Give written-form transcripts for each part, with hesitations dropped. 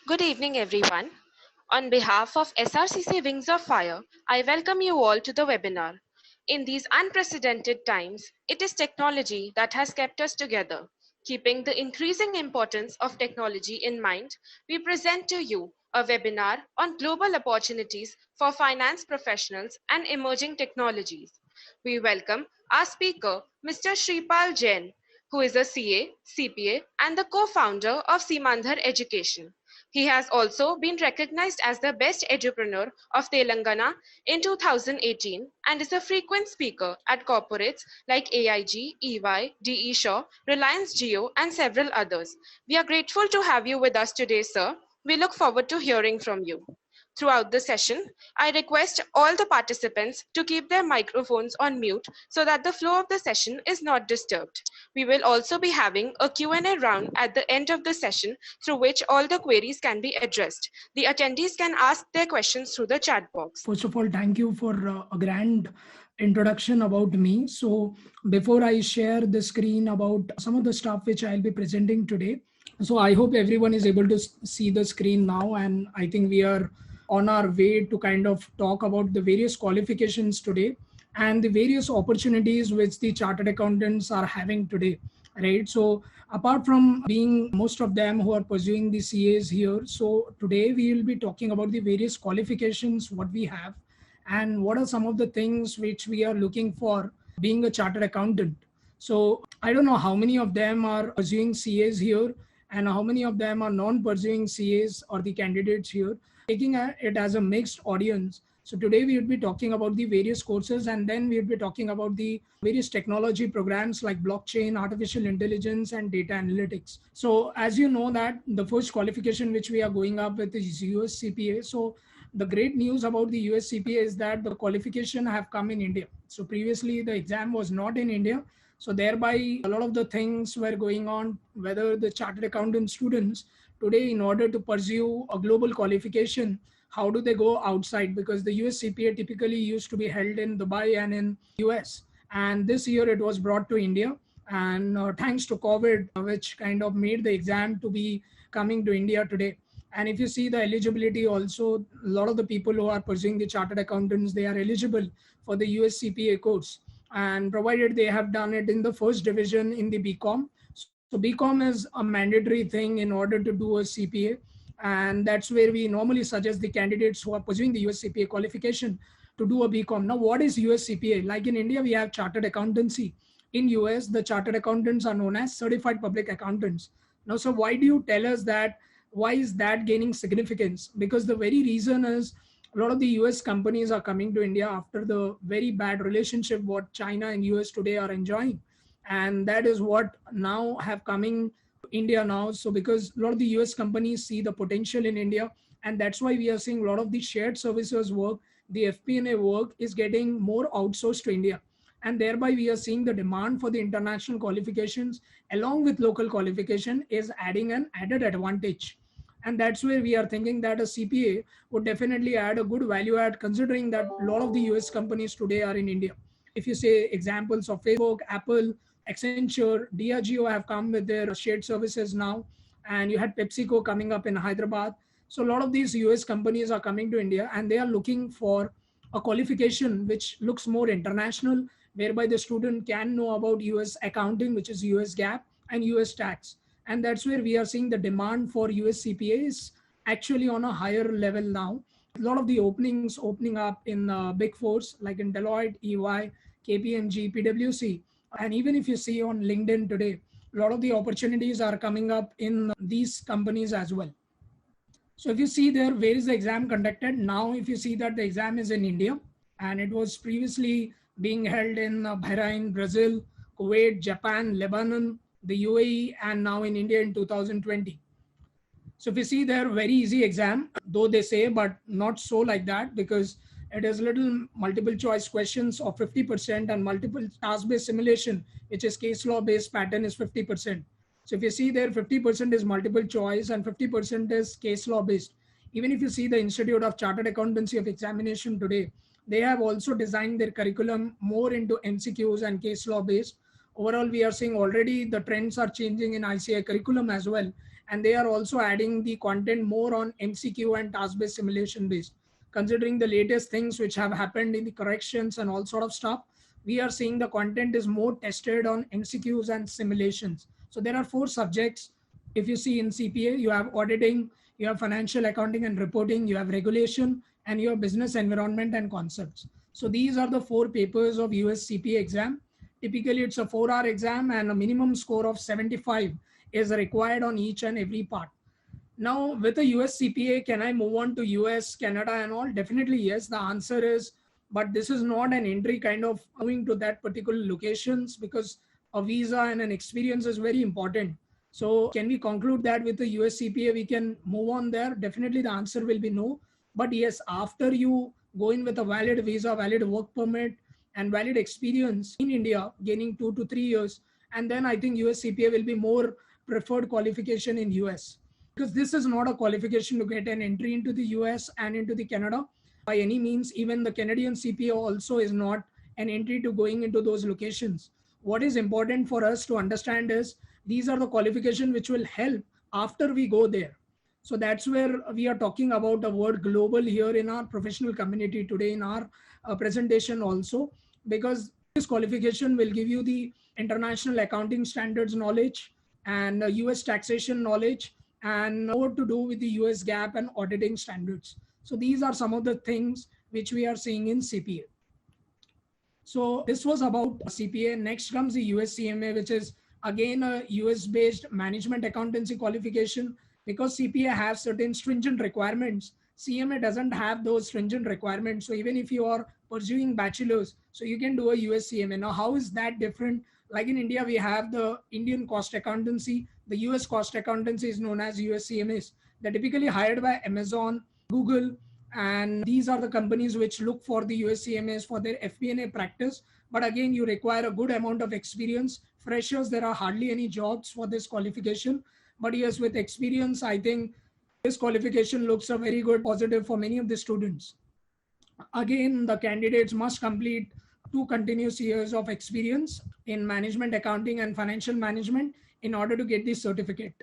Good evening, everyone. On behalf of SRCC Wings of Fire, I welcome you all to the webinar. In these unprecedented times, it is technology that has kept us together. Keeping the increasing importance of technology in mind, we present to you a webinar on global opportunities for finance professionals and emerging technologies. We welcome our speaker, Mr. Shripal Jain, who is a CA, CPA, and the co-founder of Simandhar Education. He has also been recognized as the best edupreneur of Telangana in 2018 and is a frequent speaker at corporates like AIG, EY, DE Shaw, Reliance Jio, and several others. We are grateful to have you with us today, sir. We look forward to hearing from you. Throughout the session, I request all the participants to keep their microphones on mute so that the flow of the session is not disturbed. We will also be having a Q&A round at the end of the session through which all the queries can be addressed. The attendees can ask their questions through the chat box. First of all, thank you for a grand introduction about me. So before I share the screen about some of the stuff which I'll be presenting today, so I hope everyone is able to see the screen now, and I think we are on our way to kind of talk about the various qualifications today and the various opportunities which the chartered accountants are having today, right? So apart from being most of them who are pursuing the CAs here, so today we will be talking about the various qualifications what we have and what are some of the things which we are looking for being a chartered accountant. So I don't know how many of them are pursuing CAs here and how many of them are non-pursuing CAs or the candidates here, taking it as a mixed audience. So today we will be talking about the various courses, and then we will be talking about the various technology programs like blockchain, artificial intelligence, and data analytics. So as you know that the first qualification which we are going up with is US CPA. So the great news about the US CPA is that the qualification have come in India. So previously the exam was not in India. So thereby a lot of the things were going on, whether the chartered accountant students today, in order to pursue a global qualification, how do they go outside? Because the US CPA typically used to be held in Dubai and in US. And this year it was brought to India. And thanks to COVID, which kind of made the exam to be coming to India today. And if you see the eligibility also, a lot of the people who are pursuing the chartered accountants, they are eligible for the US CPA course. And provided they have done it in the first division in the BCom. So BCom is a mandatory thing in order to do a CPA. And that's where we normally suggest the candidates who are pursuing the US CPA qualification to do a BCom. Now, what is US CPA? Like in India, we have chartered accountancy. In US, the chartered accountants are known as certified public accountants. Now, so why do you tell us that? Why is that gaining significance? Because the very reason is a lot of the US companies are coming to India after the very bad relationship what China and US today are enjoying. And that is what now have coming India now. So because a lot of the US companies see the potential in India, and that's why we are seeing a lot of the shared services work, the FP&A work is getting more outsourced to India. And thereby we are seeing the demand for the international qualifications along with local qualification is adding an added advantage. And that's where we are thinking that a CPA would definitely add a good value add, considering that a lot of the US companies today are in India. If you say examples of Facebook, Apple, Accenture, Diageo have come with their shared services now, and you had PepsiCo coming up in Hyderabad. So a lot of these US companies are coming to India and they are looking for a qualification which looks more international, whereby the student can know about US accounting, which is US GAAP and US tax. And that's where we are seeing the demand for US CPA is actually on a higher level now. A lot of the openings opening up in big fours like in Deloitte, EY, KPMG, PwC. And even if you see on LinkedIn today, a lot of the opportunities are coming up in these companies as well. So if you see there, where is the exam conducted? Now, if you see that the exam is in India and it was previously being held in Bahrain, Brazil, Kuwait, Japan, Lebanon, the UAE, and now in India in 2020. So if you see there, very easy exam, though they say, but not so like that, because it is little multiple choice questions of 50% and multiple task-based simulation, which is case law based pattern is 50%. So if you see there, 50% is multiple choice and 50% is case law based. Even if you see the Institute of Chartered Accountancy of Examination today, they have also designed their curriculum more into MCQs and case law based. Overall, we are seeing already the trends are changing in ICI curriculum as well. And they are also adding the content more on MCQ and task-based simulation based. Considering the latest things which have happened in the corrections and all sort of stuff, we are seeing the content is more tested on MCQs and simulations. So there are 4 subjects. If you see in CPA, you have auditing, you have financial accounting and reporting, you have regulation, and you have business environment and concepts. So these are the 4 papers of US CPA exam. Typically, it's a 4-hour exam and a minimum score of 75 is required on each and every part. Now, with a US CPA, can I move on to US, Canada and all? Definitely yes. The answer is, but this is not an entry kind of moving to that particular locations, because a visa and an experience is very important. So can we conclude that with the US CPA, we can move on there? Definitely the answer will be no. But yes, after you go in with a valid visa, valid work permit, and valid experience in India, gaining 2 to 3 years, and then I think US CPA will be more preferred qualification in US, because this is not a qualification to get an entry into the US and into the Canada by any means. Even the Canadian CPA also is not an entry to going into those locations. What is important for us to understand is these are the qualifications which will help after we go there. So that's where we are talking about the word global here in our professional community today in our presentation also, because this qualification will give you the international accounting standards knowledge and US taxation knowledge and what to do with the US GAAP and auditing standards. So these are some of the things which we are seeing in CPA. So this was about CPA. Next comes the US CMA, which is again a US based management accountancy qualification. Because CPA has certain stringent requirements, CMA doesn't have those stringent requirements. So even if you are pursuing bachelor's, so you can do a US CMA. Now, how is that different? Like in India, we have the Indian cost accountancy. The US cost accountancy is known as US CMAs. They're typically hired by Amazon, Google, and these are the companies which look for the US CMAs for their FP&A practice. But again, you require a good amount of experience. Freshers, there are hardly any jobs for this qualification. But yes, with experience, I think this qualification looks a very good positive for many of the students. Again, the candidates must complete 2 continuous years of experience in management accounting and financial management in order to get this certificate.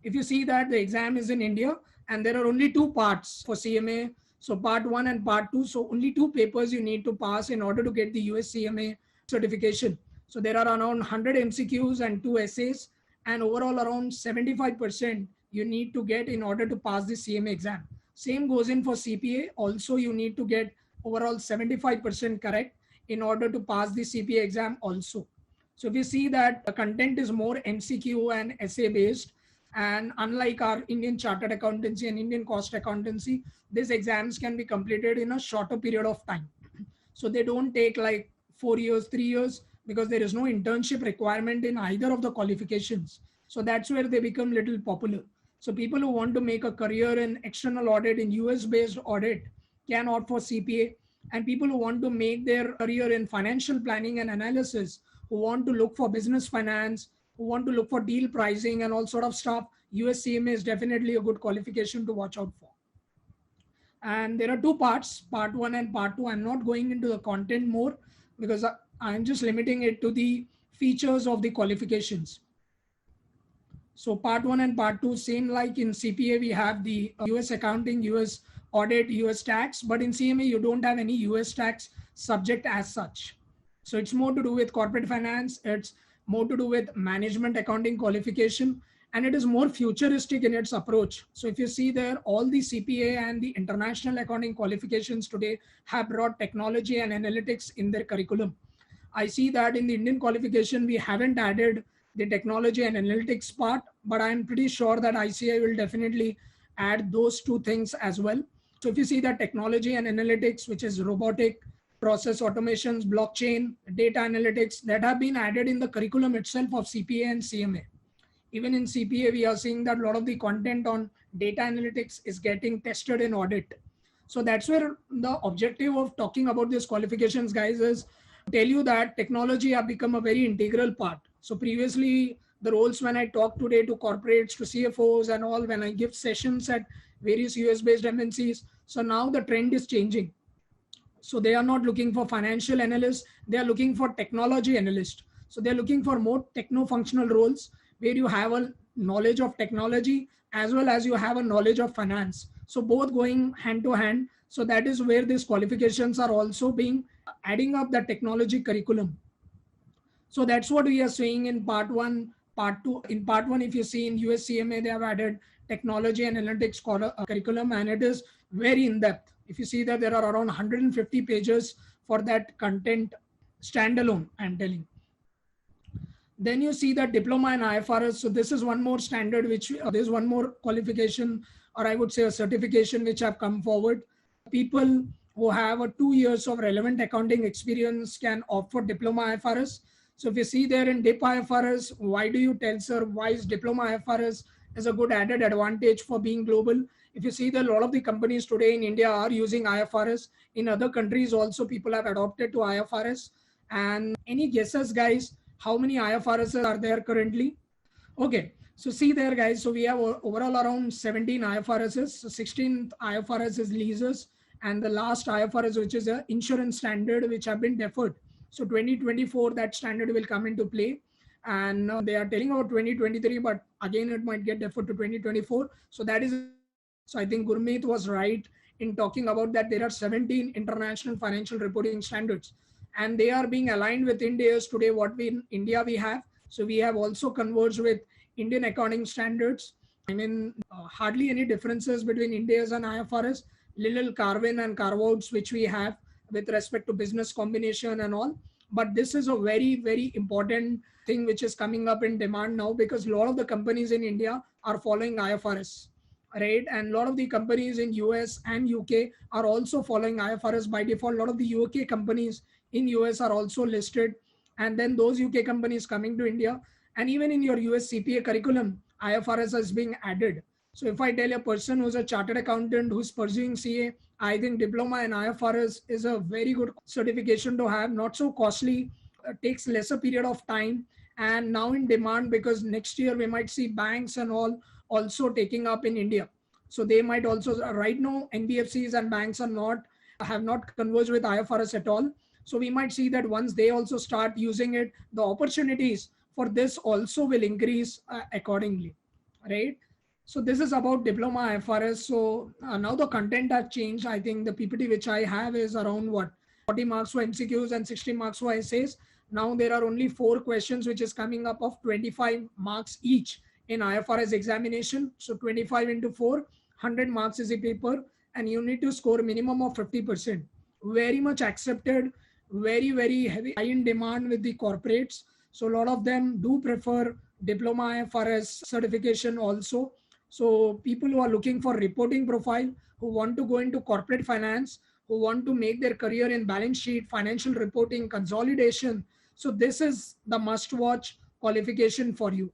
If you see that the exam is in India and there are only 2 parts for CMA. So part 1 and part 2. So only 2 papers you need to pass in order to get the US CMA certification. So there are around 100 MCQs and 2 essays. And overall around 75% you need to get in order to pass the CMA exam. Same goes in for CPA. Also, you need to get overall 75% correct in order to pass the CPA exam also. So we see that the content is more MCQ and essay based. And unlike our Indian chartered accountancy and Indian cost accountancy, these exams can be completed in a shorter period of time. So they don't take like 4 years, 3 years, because there is no internship requirement in either of the qualifications. So that's where they become little popular. So people who want to make a career in external audit, in US based audit, can opt for CPA. And people who want to make their career in financial planning and analysis, who want to look for business finance, who want to look for deal pricing and all sort of stuff, US CMA is definitely a good qualification to watch out for. And there are 2 parts, part 1 and part 2. I'm not going into the content more because I'm just limiting it to the features of the qualifications. So part 1 and part 2, same like in CPA, we have the US accounting, US audit, US tax, but in CMA, you don't have any US tax subject as such. So it's more to do with corporate finance. It's more to do with management accounting qualification, and it is more futuristic in its approach. So if you see there, all the CPA and the international accounting qualifications today have brought technology and analytics in their curriculum. I see that in the Indian qualification, we haven't added the technology and analytics part, but I'm pretty sure that ICAI will definitely add those 2 things as well. So if you see that technology and analytics, which is robotic, process automations, blockchain, data analytics, that have been added in the curriculum itself of CPA and CMA. Even in CPA, we are seeing that a lot of the content on data analytics is getting tested in audit. So that's where the objective of talking about these qualifications, guys, is tell you that technology have become a very integral part. So previously, the roles when I talk today to corporates, to CFOs and all, when I give sessions at various US-based MNCs, so now the trend is changing. So they are not looking for financial analysts, they are looking for technology analysts. So they're looking for more techno-functional roles where you have a knowledge of technology as well as you have a knowledge of finance. So both going hand to hand. So that is where these qualifications are also being adding up the technology curriculum. So that's what we are seeing in part one, part two. In part one, if you see in USCMA, they have added technology and analytics curriculum, and it is very in depth. If you see that there are around 150 pages for that content standalone, I'm telling. Then you see that diploma in IFRS. So this is one more standard, which there's one more qualification, or I would say a certification, which have come forward. People who have a 2 years of relevant accounting experience can opt for diploma IFRS. So if you see there in DIP IFRS, why do you tell, sir, why is diploma IFRS is a good added advantage for being global? If you see that a lot of the companies today in India are using IFRS, in other countries also people have adopted to IFRS. And any guesses, guys, how many IFRS are there currently? Okay, so see there, guys. So we have overall around 17 IFRSs. So 16th IFRS is leases, and the last IFRS, which is a insurance standard, which have been deferred. So 2024, that standard will come into play. And they are telling about 2023, but again, it might get deferred to 2024. So that is, so I think Gurmeet was right in talking about that there are 17 international financial reporting standards, and they are being aligned with India's today what we in India we have. So we have also converged with Indian accounting standards. I mean, hardly any differences between India's and IFRS, little carve-in and carve-outs which we have with respect to business combination and all. But this is a very, very important thing which is coming up in demand now, because a lot of the companies in India are following IFRS, right? And a lot of the companies in US and UK are also following IFRS by default. A lot of the UK companies in US are also listed, and then those UK companies coming to India, and even in your US CPA curriculum, IFRS is being added. So if I tell a person who's a chartered accountant who's pursuing CA, I think diploma in IFRS is a very good certification to have, not so costly, takes lesser period of time, and now in demand because next year we might see banks and all also taking up in India. So they might also, right now NBFCs and banks are have not converged with IFRS at all. So we might see that once they also start using it, the opportunities for this also will increase accordingly, right? So this is about diploma IFRS. So now the content has changed. I think the PPT which I have is around what, 40 marks for MCQs and 60 marks for essays. Now there are only 4 questions which is coming up of 25 marks each in IFRS examination. So 25 into 4, 100 marks is a paper, and you need to score minimum of 50%. Very much accepted, very, very heavy, high in demand with the corporates. So a lot of them do prefer diploma IFRS certification also. So people who are looking for reporting profile, who want to go into corporate finance, who want to make their career in balance sheet, financial reporting, consolidation. So this is the must watch qualification for you,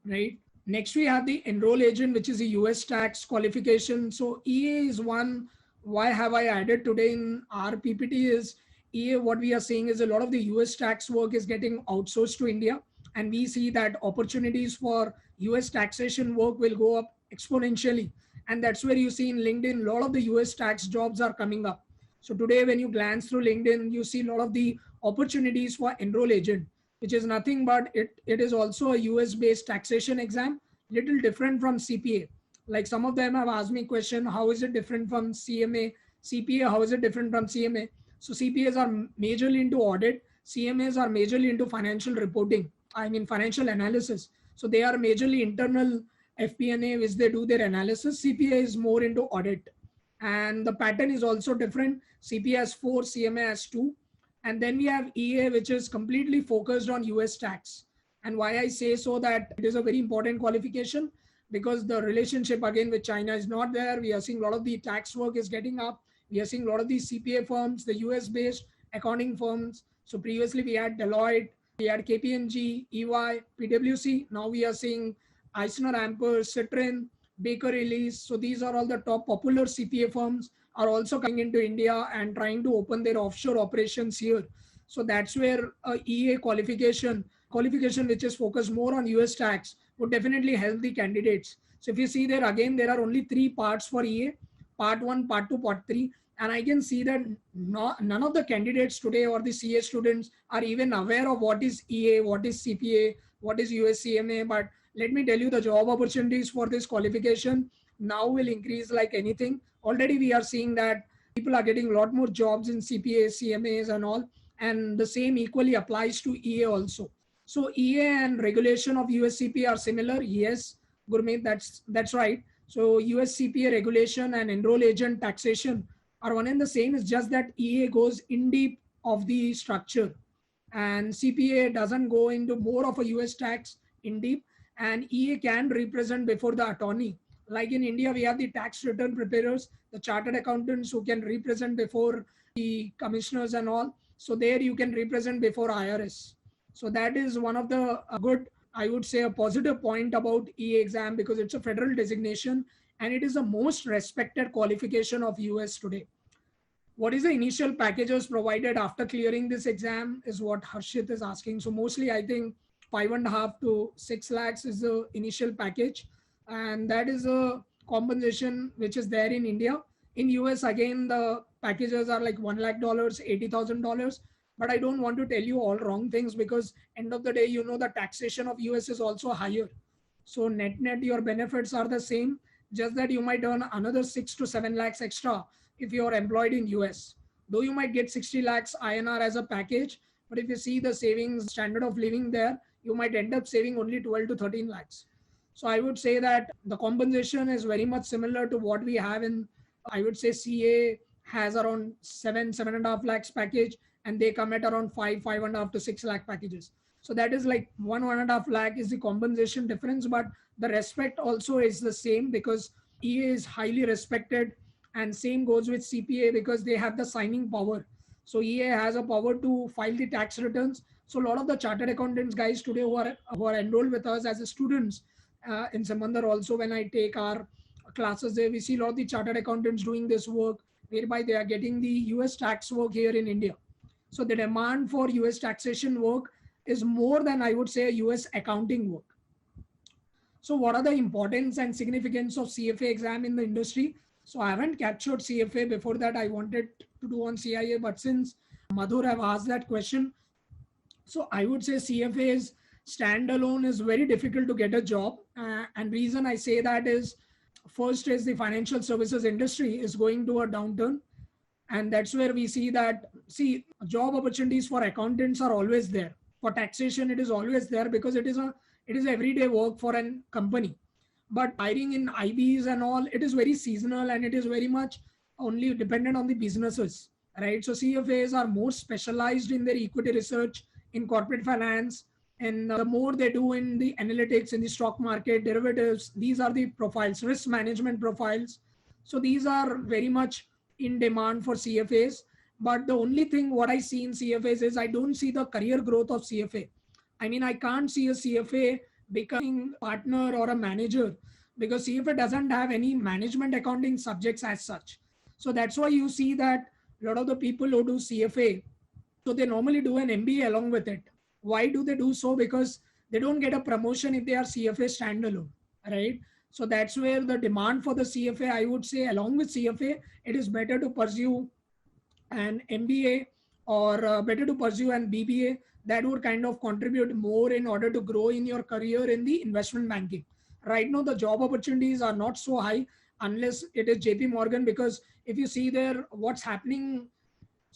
right? Next, we have the enroll agent, which is a US tax qualification. So EA is one. Why have I added today in our PPT is EA, what we are seeing is a lot of the US tax work is getting outsourced to India. And we see that opportunities for US taxation work will go up exponentially. And that's where you see in LinkedIn, a lot of the US tax jobs are coming up. So today, when you glance through LinkedIn, you see a lot of the opportunities for enroll agent, which is nothing but it is also a US based taxation exam, little different from CPA. Like some of them have asked me question, how is it different from CMA? CPA, how is it different from CMA? So CPAs are majorly into audit. CMAs are majorly into financial reporting. I mean, financial analysis. So they are majorly internal FP&A, which they do their analysis. CPA is more into audit. And the pattern is also different. CPA has 4, CMA has 2. And then we have EA, which is completely focused on US tax. And why I say so that it is a very important qualification, because the relationship again with China is not there. We are seeing a lot of the tax work is getting up. We are seeing a lot of these CPA firms, the US based accounting firms. So previously we had Deloitte, we had KPMG, EY, PwC. Now we are seeing EisnerAmper, Citrin, Baker Ellis. So these are all the top popular CPA firms are also coming into India and trying to open their offshore operations here. So that's where EA qualification which is focused more on US tax would definitely help the candidates. So if you see there again, there are only 3 parts for EA, part 1, part 2, part 3. And I can see that none of the candidates today or the CA students are even aware of what is EA, what is CPA, what is USCMA. But let me tell you, the job opportunities for this qualification now will increase like anything. Already we are seeing that people are getting a lot more jobs in CPAs, CMAs and all, and the same equally applies to EA also. So EA and regulation of USCPA are similar. Yes, Gurmeet, that's right. So USCPA regulation and enroll agent taxation are one and the same. It's just that EA goes in deep of the structure, and CPA doesn't go into more of a US tax in deep, and EA can represent before the attorney. Like in India, we have the tax return preparers, the chartered accountants who can represent before the commissioners and all. So there you can represent before IRS. So that is one of the good, I would say, a positive point about EA exam, because it's a federal designation and it is the most respected qualification of US today. What is the initial packages provided after clearing this exam is what Harshit is asking. So mostly I think 5.5 to 6 lakhs is the initial package, and that is a compensation which is there in India. In US again the packages are like $1 lakh, $80,000. But I don't want to tell you all wrong things, because end of the day, you know, the taxation of US is also higher. So net your benefits are the same, just that you might earn another 6 to 7 lakhs extra if you're employed in US. Though you might get 60 lakhs INR as a package, but if you see the savings standard of living there, you might end up saving only 12 to 13 lakhs. So I would say that the compensation is very much similar to what we have in, I would say CA has around 7.5 lakhs package, and they come at around 5.5 to 6 lakh packages. So that is like 1.5 lakh is the compensation difference, but the respect also is the same, because EA is highly respected, and same goes with CPA because they have the signing power. So EA has a power to file the tax returns. So a lot of the chartered accountants guys today who are enrolled with us as students in Samandar also, when I take our classes there, we see a lot of the chartered accountants doing this work, whereby they are getting the US tax work here in India. So the demand for US taxation work is more than, I would say, US accounting work. So what are the importance and significance of CFA exam in the industry? So I haven't captured CFA. Before that, I wanted to do on CIA, but since Madhur have asked that question, so I would say CFA is standalone is very difficult to get a job. And reason I say that is, first is the financial services industry is going to a downturn. And that's where we see that, job opportunities for accountants are always there. For taxation, it is always there, because it is everyday work for a company. But hiring in IBs and all, it is very seasonal, and it is very much only dependent on the businesses, right? So CFAs are more specialized in their equity research, in corporate finance, and the more they do in the analytics, in the stock market, derivatives, these are the profiles, risk management profiles. So these are very much in demand for CFAs. But the only thing what I see in CFAs is I don't see the career growth of CFA. I mean, I can't see a CFA becoming partner or a manager, because CFA doesn't have any management accounting subjects as such. So that's why you see that a lot of the people who do CFA, so they normally do an MBA along with it. Why do they do so? Because they don't get a promotion if they are CFA standalone, right? So that's where the demand for the CFA, I would say, along with CFA, it is better to pursue an MBA or better to pursue an BBA. That would kind of contribute more in order to grow in your career in the investment banking. Right now, the job opportunities are not so high unless it is JP Morgan, because if you see there, what's happening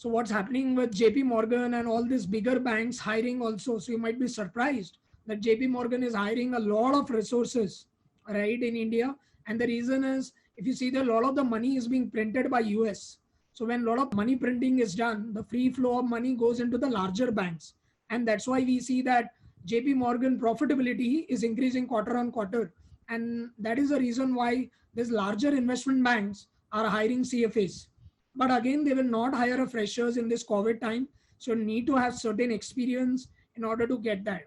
with JP Morgan and all these bigger banks hiring also. So you might be surprised that JP Morgan is hiring a lot of resources, right, in India. And the reason is, if you see that a lot of the money is being printed by US. So when a lot of money printing is done, the free flow of money goes into the larger banks. And that's why we see that JP Morgan profitability is increasing quarter on quarter. And that is the reason why these larger investment banks are hiring CFAs. But again, they will not hire freshers in this COVID time. So you need to have certain experience in order to get that.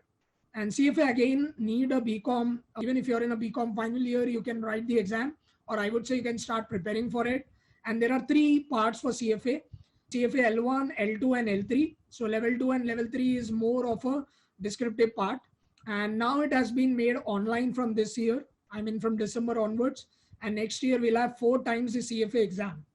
And CFA again need a BCom. Even if you're in a BCom final year, you can write the exam, or I would say you can start preparing for it. And there are 3 parts for CFA. CFA L1, L2 and L3. So level 2 and level 3 is more of a descriptive part. And now it has been made online from this year. I mean, from December onwards. And next year we'll have 4 times the CFA exam.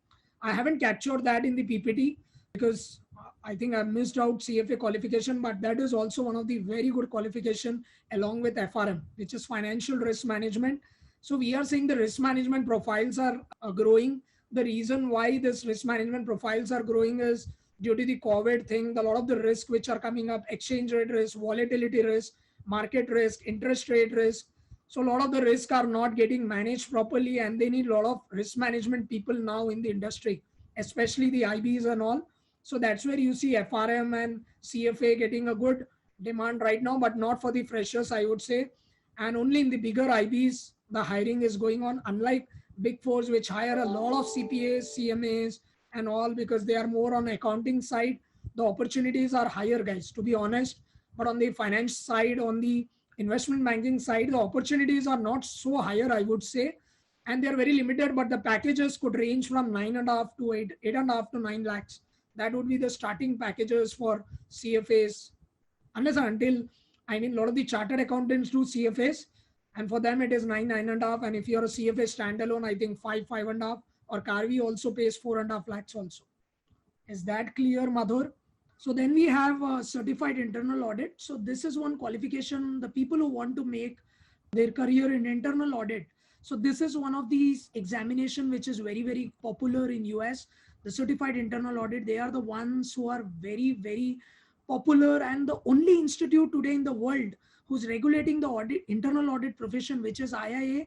I haven't captured that in the PPT because I think I missed out CFA qualification, but that is also one of the very good qualification along with FRM, which is financial risk management. So we are seeing the risk management profiles are growing. The reason why this risk management profiles are growing is due to the COVID thing. A lot of the risk which are coming up, exchange rate risk, volatility risk, market risk, interest rate risk. So a lot of the risk are not getting managed properly, and they need a lot of risk management people now in the industry, especially the IBs and all. So that's where you see FRM and CFA getting a good demand right now, but not for the freshers, I would say. And only in the bigger IBs, the hiring is going on, unlike big fours, which hire a lot of CPAs, CMAs, and all, because they are more on accounting side. The opportunities are higher, guys, to be honest. But on the finance side, on the investment banking side, the opportunities are not so higher, I would say. And they're very limited, but the packages could range from 9.5 to 8.5 to 9 lakhs. That would be the starting packages for CFAs. Unless and until, I mean, a lot of the chartered accountants do CFAs, and for them it is 9.5. And if you're a CFA standalone, I think 5.5, or Carvi also pays 4.5 lakhs also. Is that clear, Madhur? So then we have a certified internal audit. So this is one qualification, the people who want to make their career in internal audit. So this is one of these examination which is very, very popular in US. The certified internal audit, they are the ones who are very, very popular, and the only institute today in the world who's regulating the audit, internal audit profession, which is IIA,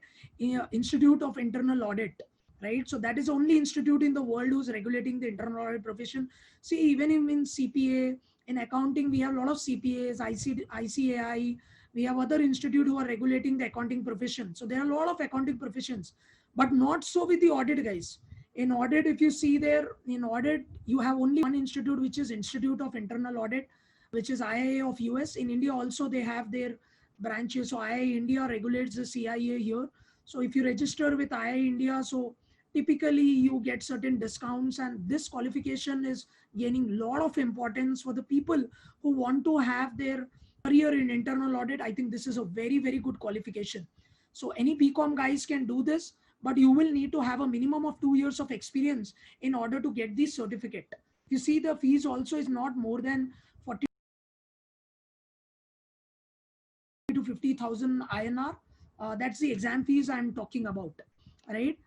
Institute of Internal Audit. Right, so that is the only institute in the world who's regulating the internal audit profession. See, even in CPA, in accounting, we have a lot of CPAs, ICAI, we have other institute who are regulating the accounting profession. So there are a lot of accounting professions, but not so with the audit, guys. In audit, if you see there, in audit, you have only one institute, which is Institute of Internal Audit, which is IIA of US. In India also, they have their branches. So IIA India regulates the CIA here. So if you register with IIA India, so typically you get certain discounts, and this qualification is gaining a lot of importance for the people who want to have their career in internal audit. I think this is a very, very good qualification. So any BCom guys can do this, but you will need to have a minimum of 2 years of experience in order to get this certificate. You see, the fees also is not more than 40 to 50,000 INR. That's the exam fees I'm talking about, right?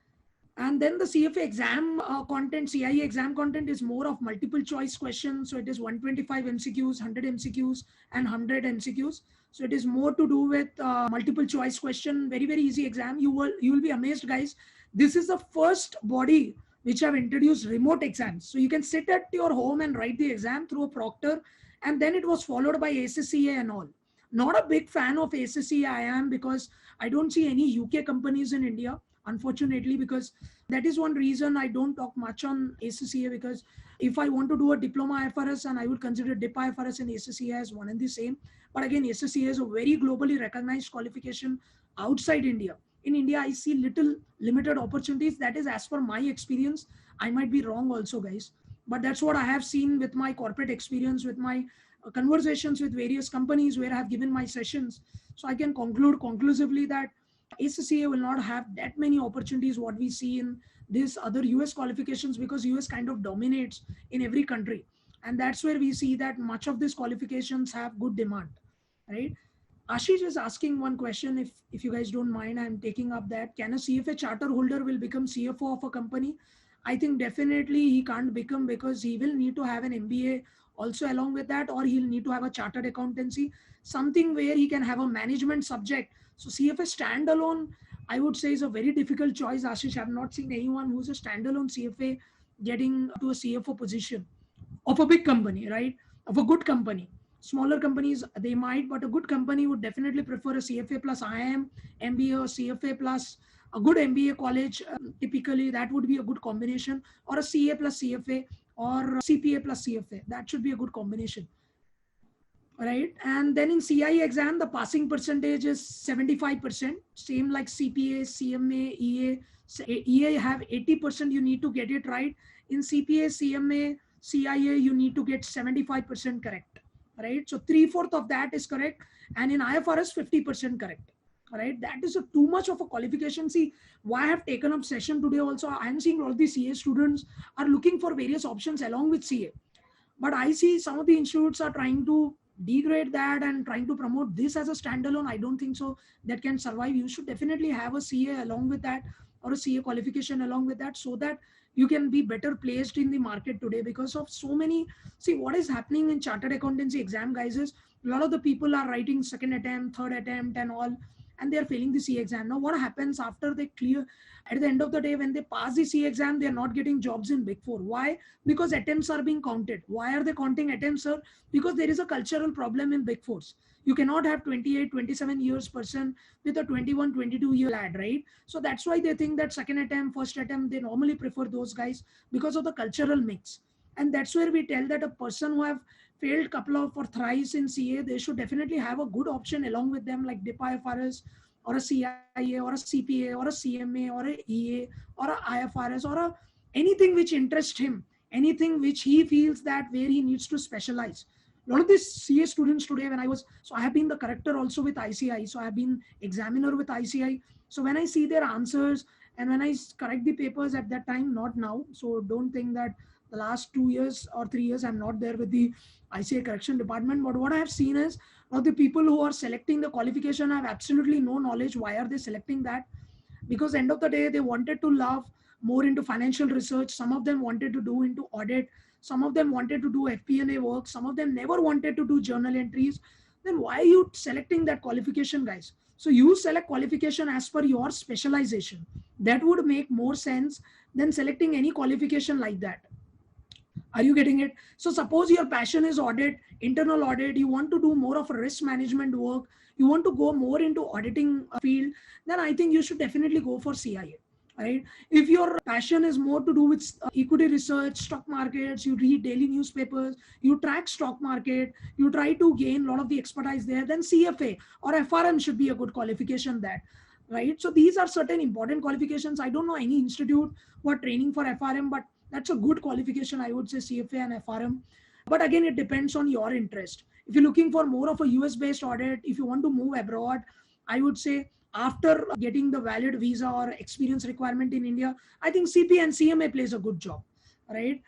And then the CFA exam content, CIE exam content is more of multiple choice questions. So it is 125 MCQs, 100 MCQs, and 100 MCQs. So it is more to do with multiple choice question. Very, very easy exam. You will be amazed, guys. This is the first body which have introduced remote exams. So you can sit at your home and write the exam through a proctor. And then it was followed by ACCA and all. Not a big fan of ACCA I am, because I don't see any UK companies in India, unfortunately, because that is one reason I don't talk much on ACCA, because if I want to do a diploma IFRS, and I would consider DIP IFRS and ACCA as one and the same. But again, ACCA is a very globally recognized qualification outside India. In India, I see limited opportunities. That is as per my experience. I might be wrong also, guys. But that's what I have seen with my corporate experience, with my conversations with various companies where I have given my sessions. So I can conclude conclusively that ACCA will not have that many opportunities what we see in these other US qualifications, because US kind of dominates in every country. And that's where we see that much of these qualifications have good demand, right? Ashish is asking one question, if you guys don't mind, I'm taking up that. Can a CFA charter holder will become CFO of a company? I think definitely he can't become, because he will need to have an MBA also along with that, or he'll need to have a chartered accountancy, something where he can have a management subject. So CFA standalone, I would say, is a very difficult choice, Ashish. I've not seen anyone who's a standalone CFA getting to a CFO position of a big company, right? Of a good company. Smaller companies, they might, but a good company would definitely prefer a CFA plus IIM, MBA, or CFA plus a good MBA college. Typically, that would be a good combination, or a CA plus CFA, or CPA plus CFA. That should be a good combination, right? And then in CIE exam, the passing percentage is 75%, same like CPA, CMA, EA. EA have 80%, you need to get it right. In CPA, CMA, CIA, you need to get 75% correct, right? So 3/4 of that is correct. And in IFRS, 50% correct, right? That is too much of a qualification. See, why I have taken up session today also, I'm seeing all the CA students are looking for various options along with CA. But I see some of the institutes are trying to degrade that and trying to promote this as a standalone. I don't think so that can survive. You should definitely have a CA along with that, or a CA qualification along with that, so that you can be better placed in the market today. Because of so many, see what is happening in chartered accountancy exam, guys, is a lot of the people are writing second attempt, third attempt and all, and they are failing the C exam. Now what happens after they clear, at the end of the day, when they pass the C exam, they are not getting jobs in Big Four. Why? Because attempts are being counted. Why are they counting attempts, sir? Because there is a cultural problem in Big Fours. You cannot have 28, 27 years person with a 21, 22-year lad, right? So that's why they think that second attempt, first attempt, they normally prefer those guys because of the cultural mix. And that's where we tell that a person who have failed couple of or thrice in CA, they should definitely have a good option along with them, like DIPA IFRS or a CIA or a CPA or a CMA or a EA or a IFRS or a anything which interests him, anything which he feels that where he needs to specialize. A lot of these CA students today, when I was, so I have been the corrector also with ICI, so I have been examiner with ICI. So when I see their answers and when I correct the papers at that time, not now, so don't think that the last 2 years or 3 years I'm not there with the ICI correction department. But what I have seen is, or the people who are selecting the qualification have absolutely no knowledge. Why are they selecting that? Because end of the day, they wanted to love more into financial research. Some of them wanted to do into audit. Some of them wanted to do FP&A work. Some of them never wanted to do journal entries. Then why are you selecting that qualification, guys? So you select qualification as per your specialization. That would make more sense than selecting any qualification like that. Are you getting it? So suppose your passion is audit, internal audit, you want to do more of a risk management work, you want to go more into auditing field, then I think you should definitely go for CIA, right? If your passion is more to do with equity research, stock markets, you read daily newspapers, you track stock market, you try to gain a lot of the expertise there, then CFA or FRM should be a good qualification there, right? So these are certain important qualifications. I don't know any institute who are training for FRM, but that's a good qualification, I would say, CFA and FRM. But again, it depends on your interest. If you're looking for more of a US based audit, if you want to move abroad, I would say after getting the valid visa or experience requirement in India, I think CP and CMA plays a good job, right?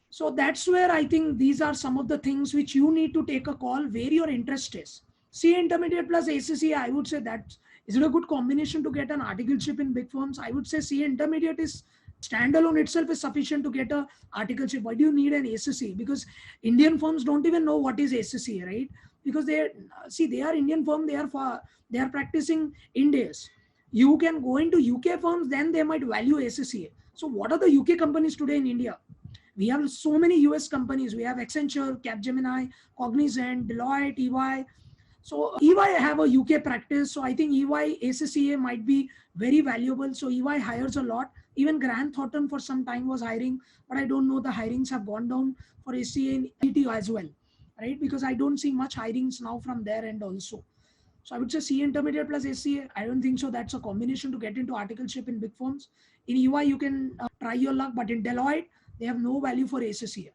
So that's where I think these are some of the things which you need to take a call where your interest is. CA intermediate plus ACCA, I would say that is it a good combination to get an articleship in big firms? I would say CA intermediate is standalone itself is sufficient to get a articleship. Why do you need an ACCA? Because Indian firms don't even know what is ACCA, right? Because they are Indian firm, they are practicing Ind AS. You can go into UK firms, then they might value ACCA. So what are the UK companies today in India? We have so many US companies. We have Accenture, Capgemini, Cognizant, Deloitte, EY. So EY have a UK practice. So I think EY ACCA might be very valuable. So EY hires a lot. Even Grant Thornton for some time was hiring, but I don't know, the hirings have gone down for ACA and ET as well, right? Because I don't see much hirings now from their end also. So I would say CA intermediate plus ACA. I don't think so. That's a combination to get into articleship in big firms. In EY, you can try your luck, but in Deloitte, they have no value for ACCA.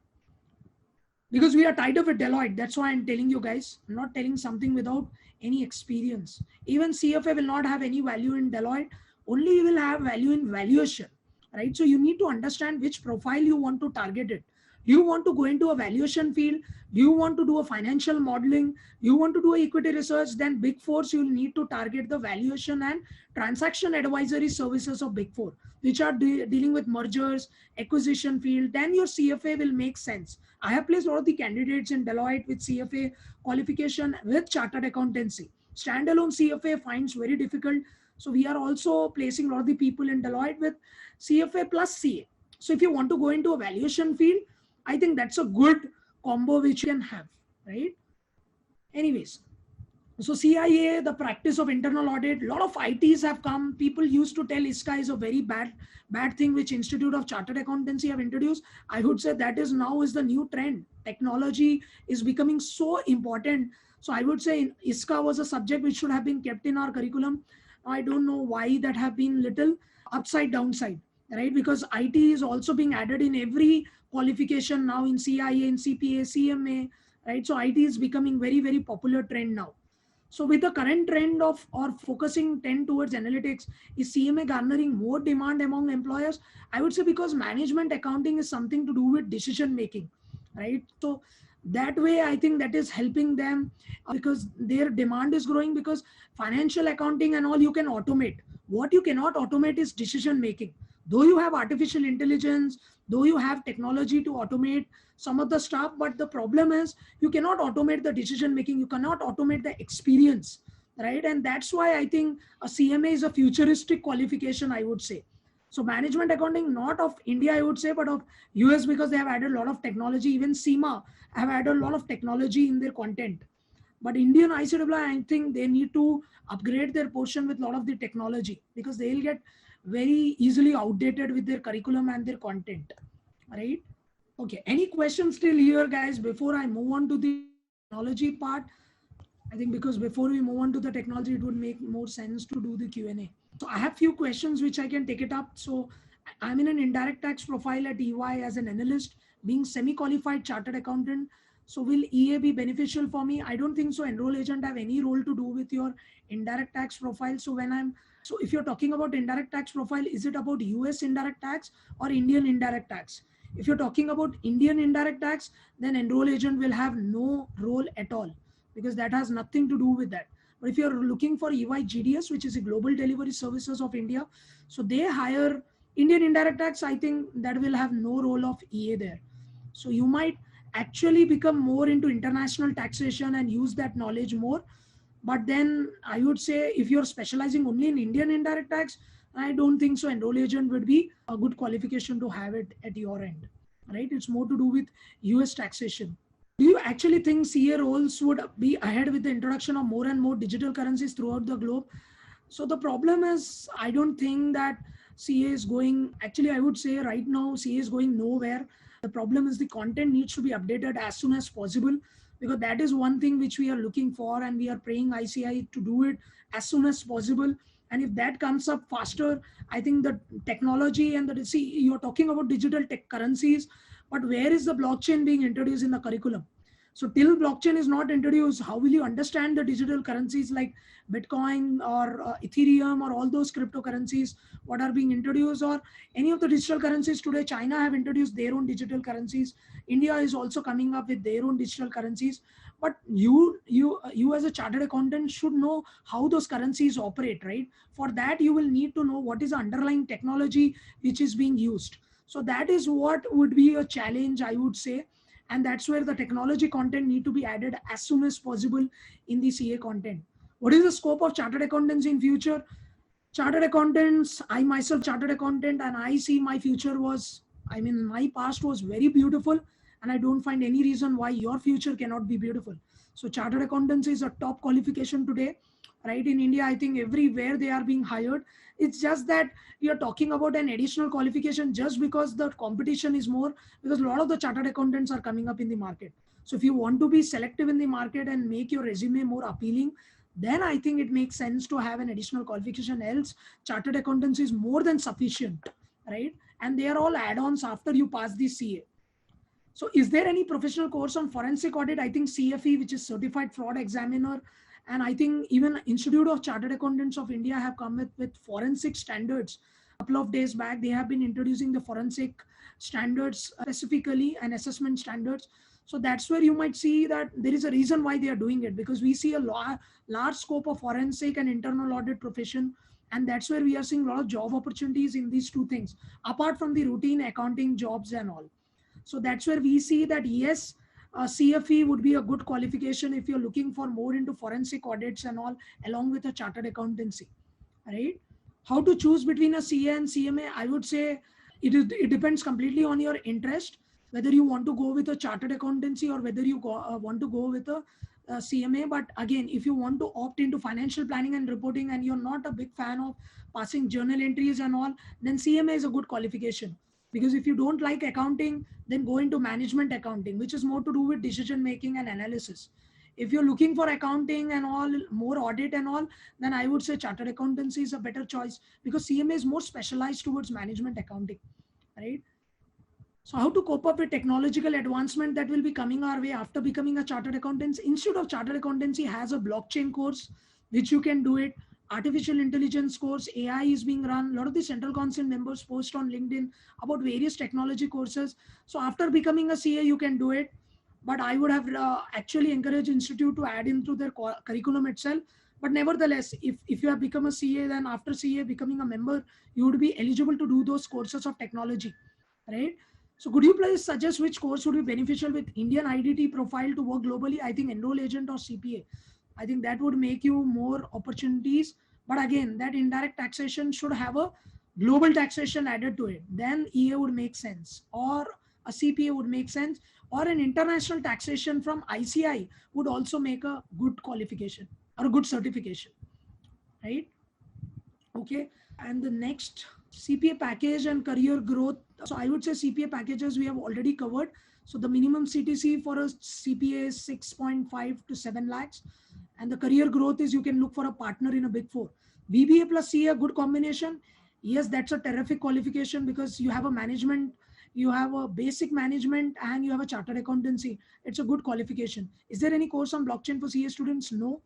Because we are tied up with Deloitte. That's why I'm telling you guys. I'm not telling something without any experience. Even CFA will not have any value in Deloitte. Only you will have value in valuation, right? So you need to understand which profile you want to target it. Do you want to go into a valuation field? Do you want to do a financial modeling? Do you want to do equity research? Then Big Fours, you'll need to target the valuation and transaction advisory services of Big Four, which are dealing with mergers, acquisition field. Then your CFA will make sense. I have placed a lot of the candidates in Deloitte with CFA qualification with chartered accountancy. Standalone CFA finds very difficult. So we are also placing a lot of the people in Deloitte with CFA plus CA. So if you want to go into a valuation field, I think that's a good combo which you can have, right? Anyways, so CIA, the practice of internal audit, a lot of ITs have come. People used to tell ISCA is a very bad thing which Institute of Chartered Accountancy have introduced. I would say that is now is the new trend. Technology is becoming so important. So I would say ISCA was a subject which should have been kept in our curriculum. I don't know why that have been little upside downside, right? Because IT is also being added in every qualification now in CIA, in CPA, CMA, right? So IT is becoming very, very popular trend now. So with the current trend of or focusing 10 towards analytics, is CMA garnering more demand among employers? I would say because management accounting is something to do with decision making. right? So that way, I think that is helping them because their demand is growing, because financial accounting and all you can automate. What you cannot automate is decision making. Though you have artificial intelligence, though you have technology to automate some of the stuff, but the problem is you cannot automate the decision making, you cannot automate the experience, right? And that's why I think a CMA is a futuristic qualification, I would say. So management accounting, not of India, I would say, but of US, because they have added a lot of technology. Even SEMA have added a lot of technology in their content. But Indian ICAI, I think they need to upgrade their portion with a lot of the technology, because they'll get very easily outdated with their curriculum and their content, right? Okay, any questions still here, guys, before I move on to the technology part? I think because before we move on to the technology, it would make more sense to do the Q&A. So I have few questions which I can take it up. So I'm in an indirect tax profile at EY as an analyst, being semi-qualified chartered accountant. So will EA be beneficial for me? I don't think so. Enroll agent have any role to do with your indirect tax profile. So if you're talking about indirect tax profile, is it about US indirect tax or Indian indirect tax? If you're talking about Indian indirect tax, then enroll agent will have no role at all, because that has nothing to do with that. But if you're looking for EY GDS, which is the Global Delivery Services of India, so they hire Indian indirect tax, I think that will have no role of EA there. So you might actually become more into international taxation and use that knowledge more. But then I would say if you're specializing only in Indian indirect tax, I don't think so. Enroll agent would be a good qualification to have it at your end, right? It's more to do with US taxation. Do you actually think CA roles would be ahead with the introduction of more and more digital currencies throughout the globe? So the problem is, I don't think that CA is going, actually I would say right now CA is going nowhere. The problem is the content needs to be updated as soon as possible, because that is one thing which we are looking for, and we are praying ICAI to do it as soon as possible. And if that comes up faster, I think the technology and the, see, you're talking about digital tech currencies, but where is the blockchain being introduced in the curriculum? So till blockchain is not introduced, how will you understand the digital currencies like Bitcoin or Ethereum or all those cryptocurrencies what are being introduced, or any of the digital currencies today? China have introduced their own digital currencies. India is also coming up with their own digital currencies. But you as a chartered accountant should know how those currencies operate, right? For that, you will need to know what is the underlying technology which is being used. So that is what would be a challenge, I would say. And that's where the technology content need to be added as soon as possible in the CA content. What is the scope of chartered accountants in future? Chartered accountants, I myself chartered accountant, and I see my future was, I mean, my past was very beautiful, and I don't find any reason why your future cannot be beautiful. So chartered accountants is a top qualification today, right? In India, I think everywhere they are being hired. It's just that you're talking about an additional qualification just because the competition is more, because a lot of the chartered accountants are coming up in the market. So if you want to be selective in the market and make your resume more appealing, then I think it makes sense to have an additional qualification. Else, chartered accountants is more than sufficient, right? And they are all add-ons after you pass the CA. So is there any professional course on forensic audit? I think CFE, which is Certified Fraud Examiner, and I think even Institute of Chartered Accountants of India have come with forensic standards. A couple of days back, they have been introducing the forensic standards specifically, and assessment standards. So that's where you might see that there is a reason why they are doing it, because we see a large scope of forensic and internal audit profession. And that's where we are seeing a lot of job opportunities in these two things, apart from the routine accounting jobs and all. So that's where we see that, yes, CFE would be a good qualification if you're looking for more into forensic audits and all, along with a chartered accountancy, right? How to choose between a CA and CMA? I would say it depends completely on your interest, whether you want to go with a chartered accountancy or whether you want to go with a CMA. But again, if you want to opt into financial planning and reporting and you're not a big fan of passing journal entries and all, then CMA is a good qualification. Because if you don't like accounting, then go into management accounting, which is more to do with decision making and analysis. If you're looking for accounting and all, more audit and all, then I would say chartered accountancy is a better choice, because CMA is more specialized towards management accounting, right? So how to cope up with technological advancement that will be coming our way after becoming a chartered accountant? Institute of Chartered Accountancy has a blockchain course, which you can do it. artificial intelligence course, AI is being run. A lot of the central council members post on LinkedIn about various technology courses. So after becoming a CA, you can do it. But I would have actually encouraged institute to add into their curriculum itself. But nevertheless, if you have become a CA, then after CA becoming a member, you would be eligible to do those courses of technology, right? So could you please suggest which course would be beneficial with Indian IDT profile to work globally? I think enroll agent or CPA. I think that would make you more opportunities. But again, that indirect taxation should have a global taxation added to it. Then EA would make sense, or a CPA would make sense, or an international taxation from ICI would also make a good qualification or a good certification, right? Okay. And the next, CPA package and career growth. So I would say CPA packages we have already covered. So the minimum CTC for a CPA is 6.5 to 7 lakhs. And the career growth is you can look for a partner in a big four. BBA plus CA, a good combination. Yes, that's a terrific qualification because you have a management, you have a basic management, and you have a chartered accountancy. It's a good qualification. Is there any course on blockchain for CA students? No.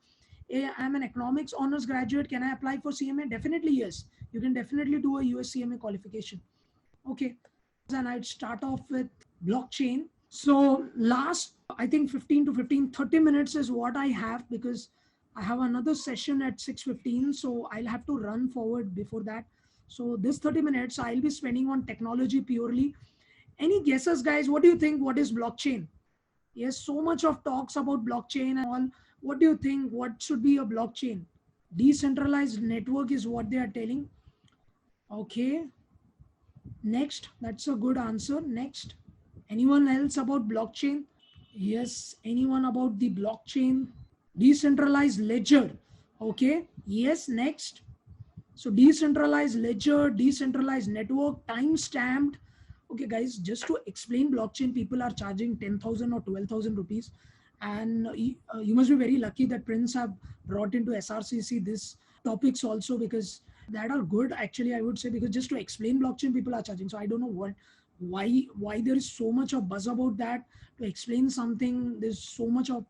I'm an economics honors graduate. Can I apply for CMA? Definitely yes. You can definitely do a US CMA qualification. Okay. And I'd start off with blockchain. So last, I think 30 minutes is what I have because I have another session at 6:15. So I'll have to run forward before that. So this 30 minutes I'll be spending on technology purely. Any guesses, guys? What do you think? What is blockchain? Yes, so much of talks about blockchain and all. What do you think? What should be a blockchain? Decentralized network is what they are telling. Okay. Next, that's a good answer. Next, anyone else about blockchain? Yes, anyone about the blockchain? Decentralized ledger. Okay. Yes, next. So decentralized ledger, decentralized network, time stamped. Okay, guys, just to explain blockchain, people are charging 10,000 or 12,000 rupees. And you must be very lucky that Prince have brought into SRCC this topics also, because that are good actually, I would say, because just to explain blockchain, people are charging. So I don't know why there is so much of buzz about that. To explain something, there's so much of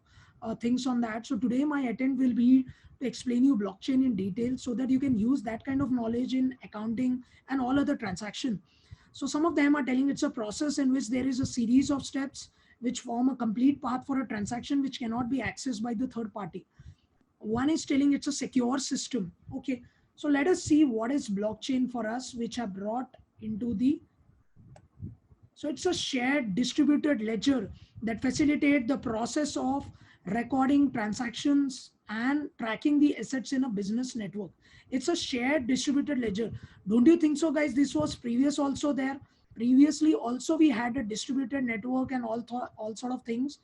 things on that. So today my attempt will be to explain you blockchain in detail so that you can use that kind of knowledge in accounting and all other transaction. So some of them are telling it's a process in which there is a series of steps which form a complete path for a transaction which cannot be accessed by the third party. One is telling it's a secure system. Okay, so let us see what is blockchain for us, which are brought into the. So it's a shared distributed ledger that facilitate the process of recording transactions and tracking the assets in a business network. It's a shared distributed ledger. Don't you think so, guys? This was previous also there. Previously also we had a distributed network and all sort of things.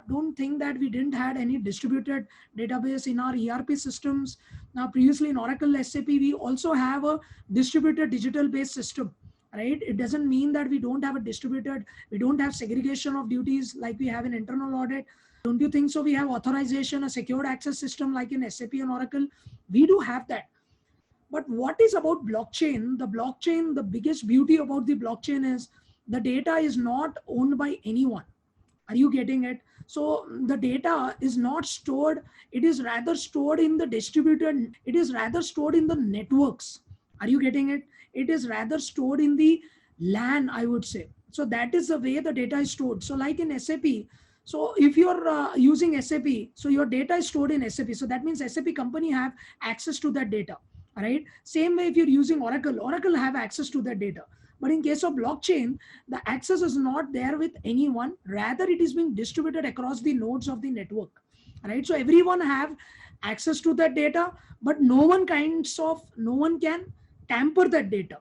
Don't think that we didn't had any distributed database in our ERP systems. Now previously in Oracle SAP, we also have a distributed digital based system, right? It doesn't mean that we don't have a distributed, we don't have segregation of duties like we have in internal audit. Don't you think so? We have authorization, a secured access system like in SAP and Oracle. We do have that. But what is about blockchain? The blockchain, the biggest beauty about the blockchain is the data is not owned by anyone. Are you getting it? So the data is not stored. It is rather stored in the distributed. It is rather stored in the networks. Are you getting it? It is rather stored in the LAN, I would say. So that is the way the data is stored. So like in SAP, so if you're using SAP, so your data is stored in SAP. So that means SAP company have access to that data. Right? Same way if you're using Oracle have access to that data. But in case of blockchain, the access is not there with anyone. Rather, it is being distributed across the nodes of the network. Right? So everyone have access to that data, but no one can tamper that data.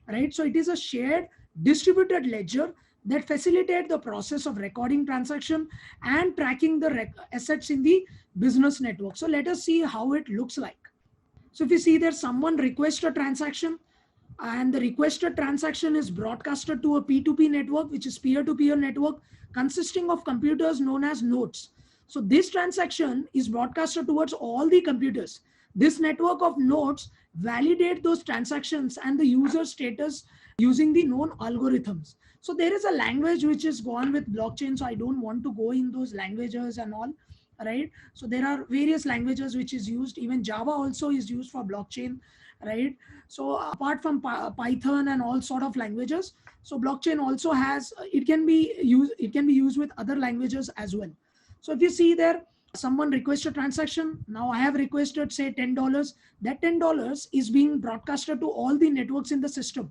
Right? So it is a shared distributed ledger that facilitate the process of recording transaction and tracking the assets in the business network. So let us see how it looks like. So if you see there, someone requests a transaction and the requested transaction is broadcasted to a P2P network, which is peer-to-peer network consisting of computers known as nodes. So this transaction is broadcasted towards all the computers. This network of nodes validate those transactions and the user status using the known algorithms. So there is a language which is gone with blockchain. So I don't want to go in those languages and all. right? So there are various languages which is used. Even Java also is used for blockchain, right? So apart from Python and all sort of languages, so blockchain also has, it can be used with other languages as well. So if you see there, someone requests a transaction. Now I have requested say $10. That $10 is being broadcasted to all the networks in the system.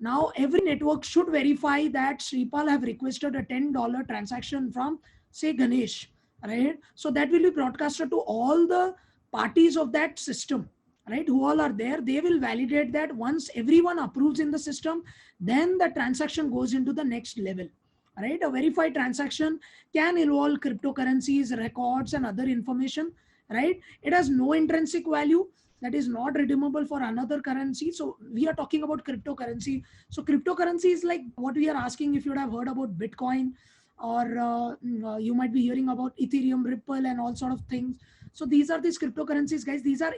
Now every network should verify that Sripal have requested a $10 transaction from say Ganesh, right? So that will be broadcasted to all the parties of that system, right? Who all are there, they will validate that. Once everyone approves in the system, then the transaction goes into the next level, right? A verified transaction can involve cryptocurrencies, records, and other information, right? It has no intrinsic value, that is not redeemable for another currency. So we are talking about cryptocurrency. So cryptocurrency is like what we are asking, if you would have heard about Bitcoin, or you might be hearing about Ethereum, Ripple, and all sort of things. So these are these cryptocurrencies, guys. These are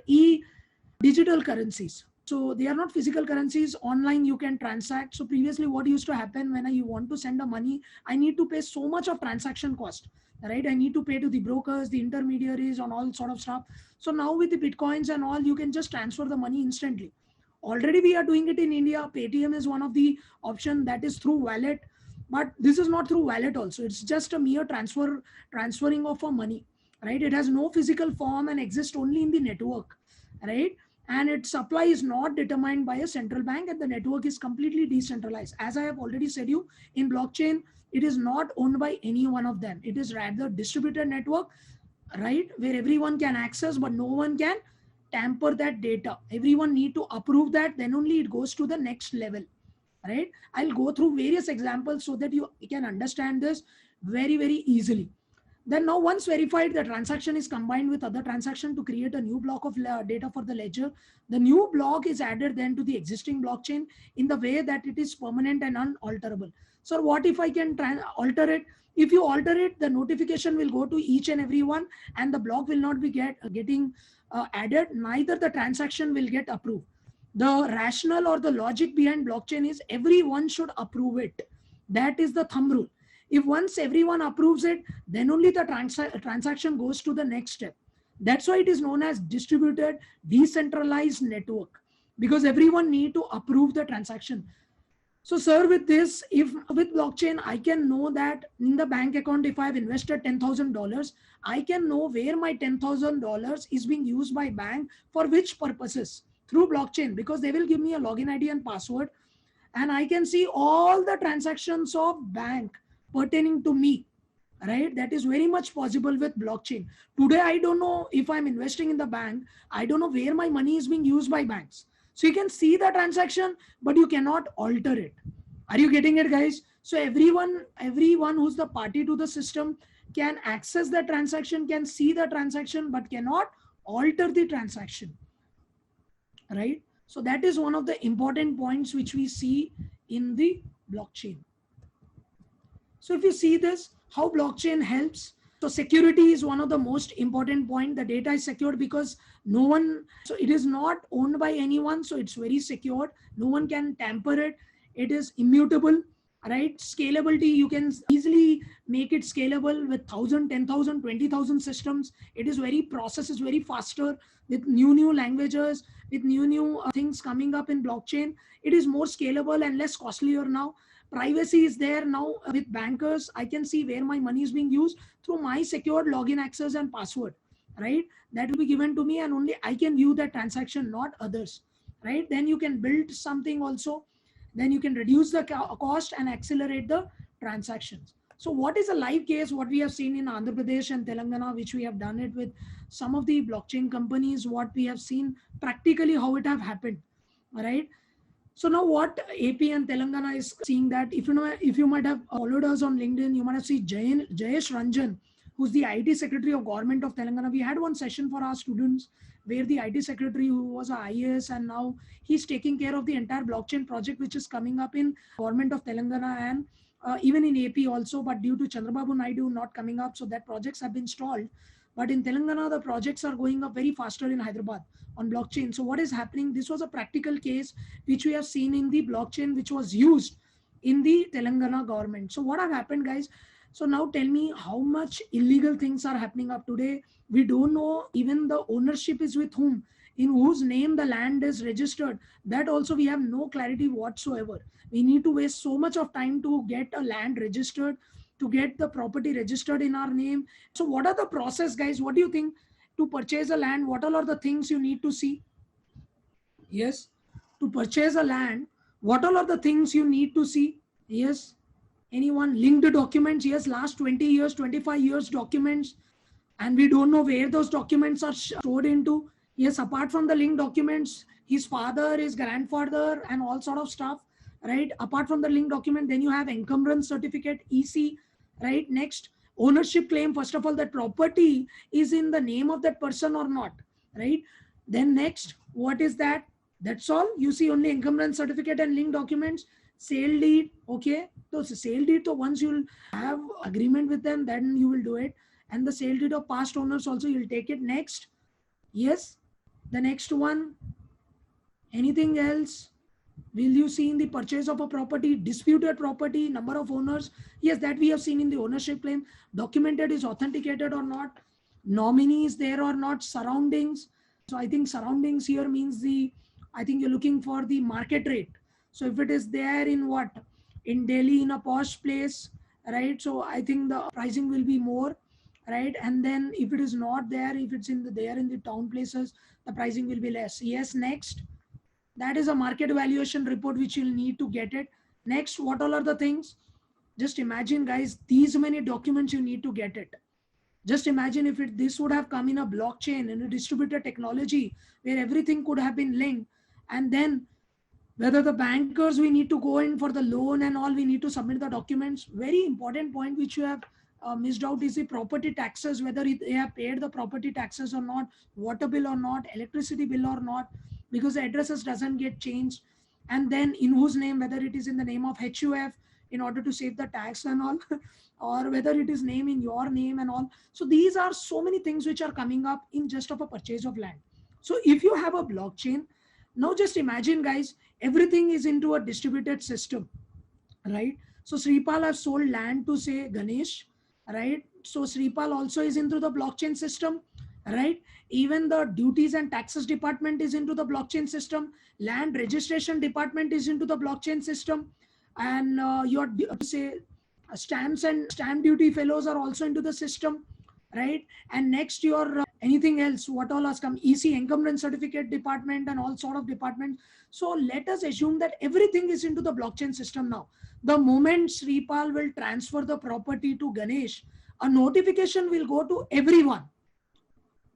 digital currencies. So they are not physical currencies. Online you can transact. So previously what used to happen, when I want to send a money, I need to pay so much of transaction cost, right? I need to pay to the brokers, the intermediaries, on all sort of stuff. So now with the Bitcoins and all, you can just transfer the money instantly. Already we are doing it in India. Paytm is one of the option that is through wallet, but this is not through wallet also. It's just a mere transferring of a money, right? It has no physical form and exists only in the network, right? And its supply is not determined by a central bank, and the network is completely decentralized. As I have already said you, in blockchain, it is not owned by any one of them. It is rather distributed network, right? Where everyone can access, but no one can tamper that data. Everyone need to approve that, then only it goes to the next level, right? I'll go through various examples so that you can understand this very, very easily. Then now once verified, the transaction is combined with other transaction to create a new block of data for the ledger. The new block is added then to the existing blockchain in the way that it is permanent and unalterable. So what if I can alter it? If you alter it, the notification will go to each and every one, and the block will not be getting added. Neither the transaction will get approved. The rationale or the logic behind blockchain is everyone should approve it. That is the thumb rule. If once everyone approves it, then only the transaction goes to the next step. That's why it is known as distributed, decentralized network, because everyone need to approve the transaction. So sir, with this, if with blockchain, I can know that in the bank account, if I have invested $10,000, I can know where my $10,000 is being used by bank for which purposes through blockchain, because they will give me a login ID and password, and I can see all the transactions of bank pertaining to me, right? That is very much possible with blockchain. Today, I don't know if I'm investing in the bank. I don't know where my money is being used by banks. So you can see the transaction, but you cannot alter it. Are you getting it, guys? So everyone who's the party to the system can access the transaction, can see the transaction, but cannot alter the transaction, right? So that is one of the important points which we see in the blockchain. So if you see this, how blockchain helps. So security is one of the most important point. The data is secured because no one, so it is not owned by anyone. So it's very secured. No one can tamper it. It is immutable, right? Scalability, you can easily make it scalable with 1,000, 10,000, 20,000 systems. It is process is very faster with new languages, with new things coming up in blockchain. It is more scalable and less costlier now. Privacy is there now with bankers. I can see where my money is being used through my secured login access and password, right? That will be given to me, and only I can view that transaction, not others, right? Then you can build something also. Then you can reduce the cost and accelerate the transactions. So what is a live case? What we have seen in Andhra Pradesh and Telangana, which we have done it with some of the blockchain companies, what we have seen practically how it have happened, right? So now what AP and Telangana is seeing, that if you might have followed us on LinkedIn, you might have seen Jayesh Ranjan, who's the IT Secretary of Government of Telangana. We had one session for our students where the IT Secretary, who was a IAS, and now he's taking care of the entire blockchain project, which is coming up in Government of Telangana and even in AP also, but due to Chandrababu Naidu not coming up, so that projects have been stalled. But in Telangana, the projects are going up very faster in Hyderabad on blockchain. So what is happening? This was a practical case which we have seen in the blockchain, which was used in the Telangana government. So what have happened, guys? So now tell me how much illegal things are happening up today. We don't know even the ownership is with whom, in whose name the land is registered. That also we have no clarity whatsoever. We need to waste so much of time to get a land registered, to get the property registered in our name. So what are the process, guys? What do you think? To purchase a land, what all are the things you need to see? Yes, to purchase a land, what all are the things you need to see? Yes, anyone? Linked documents? Yes, last 20 years, 25 years documents, and we don't know where those documents are stored into. Yes, apart from the linked documents, his father, his grandfather, and all sort of stuff, right? Apart from the linked document, then you have encumbrance certificate, EC, right? Next, ownership claim. First of all, that property is in the name of that person or not, right? Then next, what is that? That's all. You see only encumbrance certificate and linked documents. Sale deed, okay. So sale deed, so once you'll have agreement with them, then you will do it. And the sale deed of past owners also, you'll take it. Next, yes, the next one. Anything else? Will you see in the purchase of a property, disputed property, number of owners? Yes, that we have seen in the ownership claim. Documented is authenticated or not. Nominee is there or not. Surroundings. So I think surroundings here means I think you're looking for the market rate. So if it is there in what? In Delhi, in a posh place, right? So I think the pricing will be more, right? And then if it is not there, if it's there in the town places, the pricing will be less. Yes, next. That is a market valuation report which you'll need to get it. Next, what all are the things? Just imagine, guys, these many documents you need to get it. Just imagine if this would have come in a blockchain, in a distributed technology where everything could have been linked. And then whether the bankers, we need to go in for the loan and all, we need to submit the documents. Very important point which you have missed out is the property taxes, whether they have paid the property taxes or not, water bill or not, electricity bill or not, because the addresses doesn't get changed. And then in whose name, whether it is in the name of HUF in order to save the tax and all, or whether it is name in your name and all. So these are so many things which are coming up in just of a purchase of land. So if you have a blockchain, now just imagine, guys, everything is into a distributed system, right? So Sripal has sold land to, say, Ganesh, right? So Sripal also is into the blockchain system, right? Even the duties and taxes department is into the blockchain system. Land registration department is into the blockchain system. And your, say, stamps and stamp duty fellows are also into the system, right? And next, your anything else, what all has come, EC, encumbrance certificate department, and all sort of departments. So let us assume that everything is into the blockchain system now. The moment Sripal will transfer the property to Ganesh, a notification will go to everyone.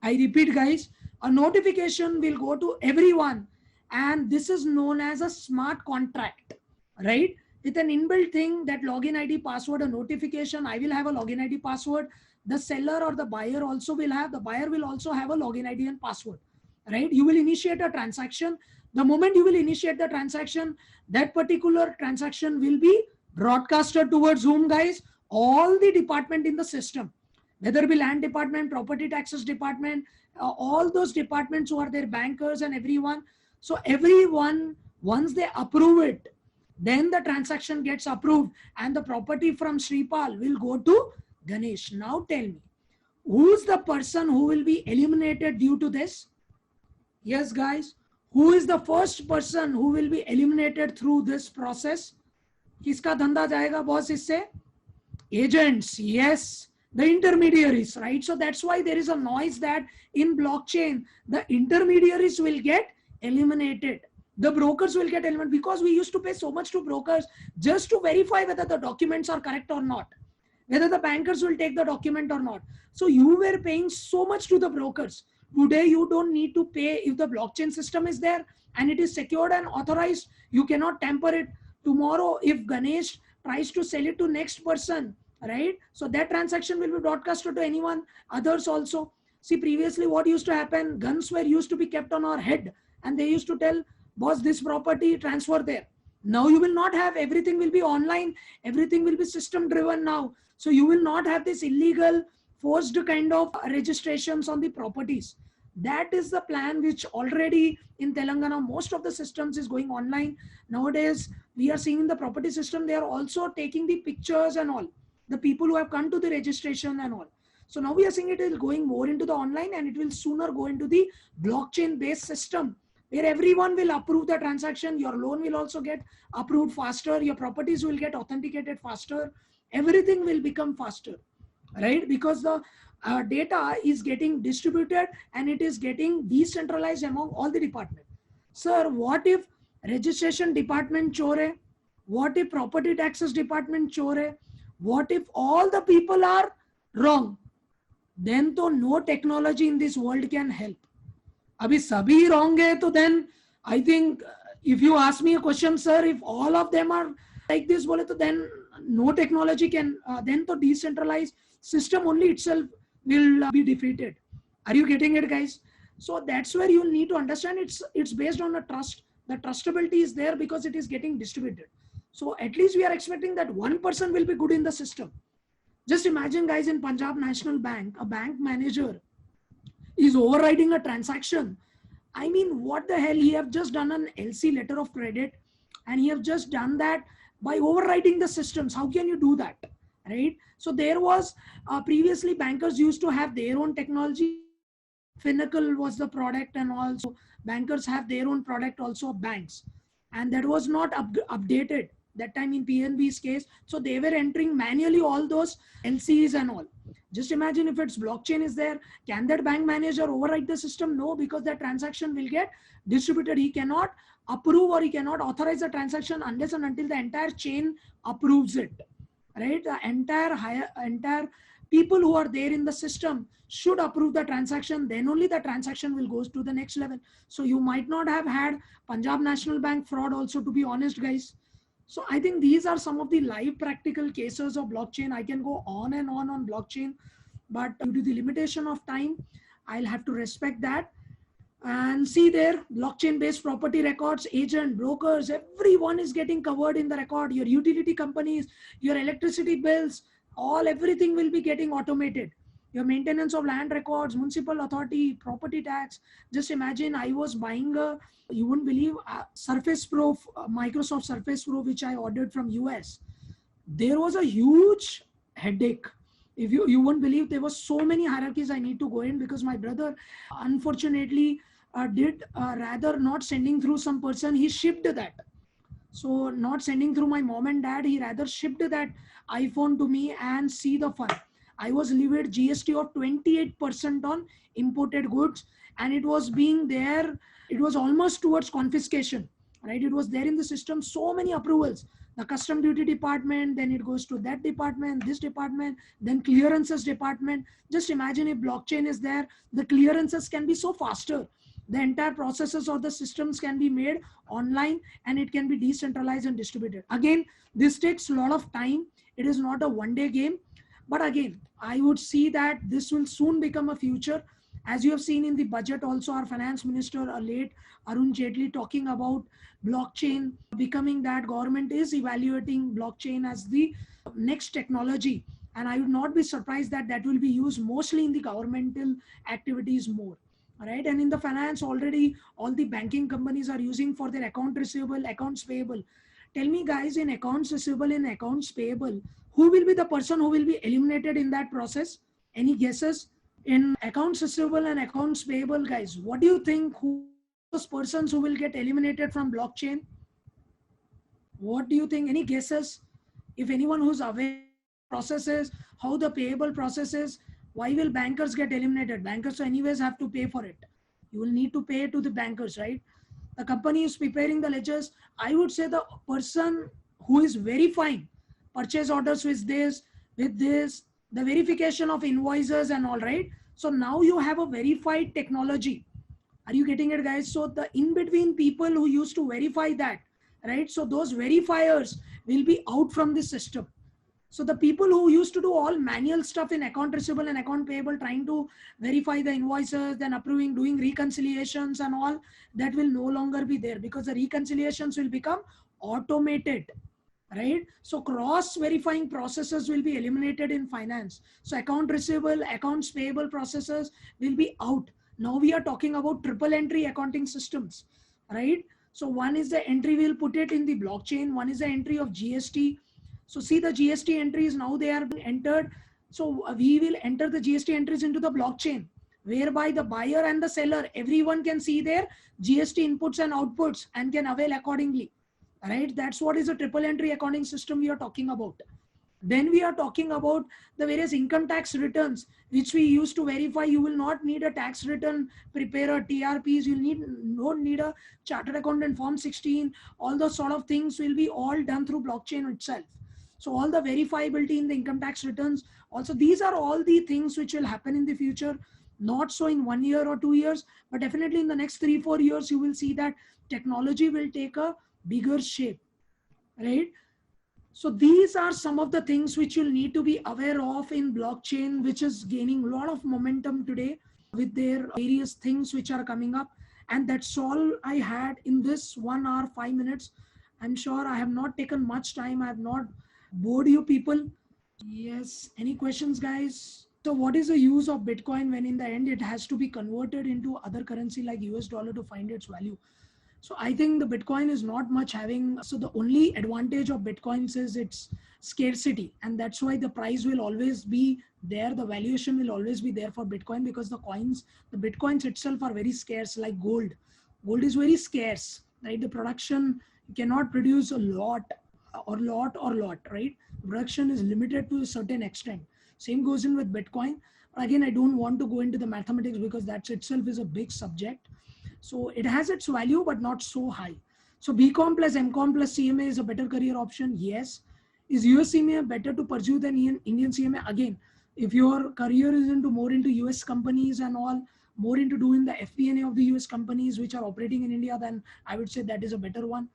I repeat, guys, a notification will go to everyone. And this is known as a smart contract, right? With an inbuilt thing, that login ID, password, a notification. I will have a login ID, password. The seller or the buyer also will have, the buyer will also have a login ID and password, right? You will initiate a transaction. The moment you will initiate the transaction, that particular transaction will be broadcasted towards whom, guys? All the department in the system, whether it be land department, property taxes department, all those departments who are their bankers and everyone. So everyone, once they approve it, then the transaction gets approved and the property from Sripal will go to Ganesh. Now tell me, who's the person who will be eliminated due to this? Yes, guys, who is the first person who will be eliminated through this process? Kiska dhanda jayega boss isse? Agents, yes, the intermediaries, right? So that's why there is a noise that in blockchain, the intermediaries will get eliminated. The brokers will get eliminated because we used to pay so much to brokers just to verify whether the documents are correct or not, whether the bankers will take the document or not. So you were paying so much to the brokers. Today, you don't need to pay if the blockchain system is there and it is secured and authorized. You cannot tamper it. Tomorrow, if Ganesh tries to sell it to next person, right? So that transaction will be broadcasted to anyone, others also. See, previously what used to happen, guns were used to be kept on our head and they used to tell, boss, this property transfer there. Now you will not have, everything will be online, everything will be system driven now. So you will not have this illegal forced kind of registrations on the properties. That is the plan which already in Telangana, most of the systems is going online. Nowadays, we are seeing the property system, they are also taking the pictures and all. the people who have come to the registration and all. So now we are seeing it is going more into the online, and it will sooner go into the blockchain based system where everyone will approve the transaction. Your loan will also get approved faster. Your properties will get authenticated faster. Everything will become faster, right? Because the data is getting distributed and it is getting decentralized among all the departments. Sir, what if registration department chore hai? What if property taxes department chore hai? What if all the people are wrong? Then to no technology in this world can help. Abhi sabhi wrong hai, to then I think if you ask me a question, sir, if all of them are like this, to then no technology can, then to decentralized system only itself will be defeated. Are you getting it, guys? So that's where you need to understand it's based on a trust. The trustability is there because it is getting distributed. So at least we are expecting that one person will be good in the system. Just imagine, guys, in Punjab National Bank, a bank manager is overriding a transaction. I mean, what the hell? He have just done an LC, letter of credit, and he have just done that by overriding the systems. How can you do that, right? So there was previously bankers used to have their own technology. Finacle was the product, and also bankers have their own product also, banks, and that was not updated that time in PNB's case. So they were entering manually all those LCs and all. Just imagine if it's blockchain is there, can that bank manager override the system? No, because that transaction will get distributed. He cannot approve or he cannot authorize the transaction unless and until the entire chain approves it, right? The entire people who are there in the system should approve the transaction. Then only the transaction will go to the next level. So you might not have had Punjab National Bank fraud also, to be honest, guys. So I think these are some of the live practical cases of blockchain. I can go on and on blockchain, but due to the limitation of time, I'll have to respect that. And see there, blockchain based property records, agent, brokers, everyone is getting covered in the record. Your utility companies, your electricity bills, everything will be getting automated. Your maintenance of land records, municipal authority, property tax. Just imagine, I was buying you wouldn't believe, Surface Pro, Microsoft Surface Pro, which I ordered from US. There was a huge headache. If you won't believe, there were so many hierarchies I need to go in, because my brother unfortunately did rather not sending through some person, he shipped that. So not sending through my mom and dad, he rather shipped that iPhone to me, and see the fun. I was levied GST of 28% on imported goods, and it was being there. It was almost towards confiscation, right? It was there in the system, so many approvals. The custom duty department, then it goes to that department, this department, then clearances department. Just imagine if blockchain is there, the clearances can be so faster. The entire processes or the systems can be made online, and it can be decentralized and distributed. Again, this takes a lot of time. It is not a one-day game. But again, I would see that this will soon become a future. As you have seen in the budget also, our finance minister, late Arun Jaitley, talking about blockchain becoming that government is evaluating blockchain as the next technology. And I would not be surprised that that will be used mostly in the governmental activities more. Right? And in the finance already, all the banking companies are using for their account receivable, accounts payable. Tell me, guys, in accounts receivable and accounts payable, who will be the person who will be eliminated in that process? Any guesses? In accounts receivable and accounts payable, guys, what do you think? Who those persons who will get eliminated from blockchain? What do you think? Any guesses? If anyone who's aware processes, how the payable processes, why will bankers get eliminated? Bankers anyways have to pay for it. You will need to pay to the bankers, right? The company is preparing the ledgers. I would say the person who is verifying purchase orders with this, the verification of invoices and all, right? So now you have a verified technology. Are you getting it, guys? So the in-between people who used to verify that, right? So those verifiers will be out from the system. So the people who used to do all manual stuff in account receivable and account payable, trying to verify the invoices, then approving, doing reconciliations and all, that will no longer be there, because the reconciliations will become automated, right? So cross verifying processes will be eliminated in finance. So account receivable, accounts payable processes will be out. Now we are talking about triple entry accounting systems, right? So one is the entry, we'll put it in the blockchain. One is the entry of GST. So see the GST entries, now they are being entered. So we will enter the GST entries into the blockchain, whereby the buyer and the seller, everyone can see their GST inputs and outputs and can avail accordingly. Right? That's what is a triple entry accounting system we are talking about. Then we are talking about the various income tax returns, which we use to verify. You will not need a tax return preparer, TRPs. Don't need a chartered accountant form 16. All those sort of things will be all done through blockchain itself. So all the verifiability in the income tax returns. Also, these are all the things which will happen in the future. Not so in 1 year or 2 years, but definitely in the next 3-4 years, you will see that technology will take a bigger shape, right? So these are some of the things which you'll need to be aware of in blockchain, which is gaining a lot of momentum today with their various things which are coming up. And that's all I had in this 1 hour, 5 minutes. I'm sure I have not taken much time. I have not bored you people. Yes. Any questions, guys? So what is the use of Bitcoin when in the end it has to be converted into other currency like US dollar to find its value? So I think the Bitcoin is not much having, so the only advantage of Bitcoins is its scarcity. And that's why the price will always be there. The valuation will always be there for Bitcoin, because the Bitcoins itself are very scarce, like gold. Gold is very scarce, right? The production, you cannot produce a lot, right? Production is limited to a certain extent. Same goes in with Bitcoin. But again, I don't want to go into the mathematics because that itself is a big subject. So it has its value, but not so high. So BCom plus MCom plus CMA is a better career option. Yes. Is US CMA better to pursue than Indian CMA? Again, if your career is more into US companies and all, more into doing the FP&A of the US companies which are operating in India, then I would say that is a better one.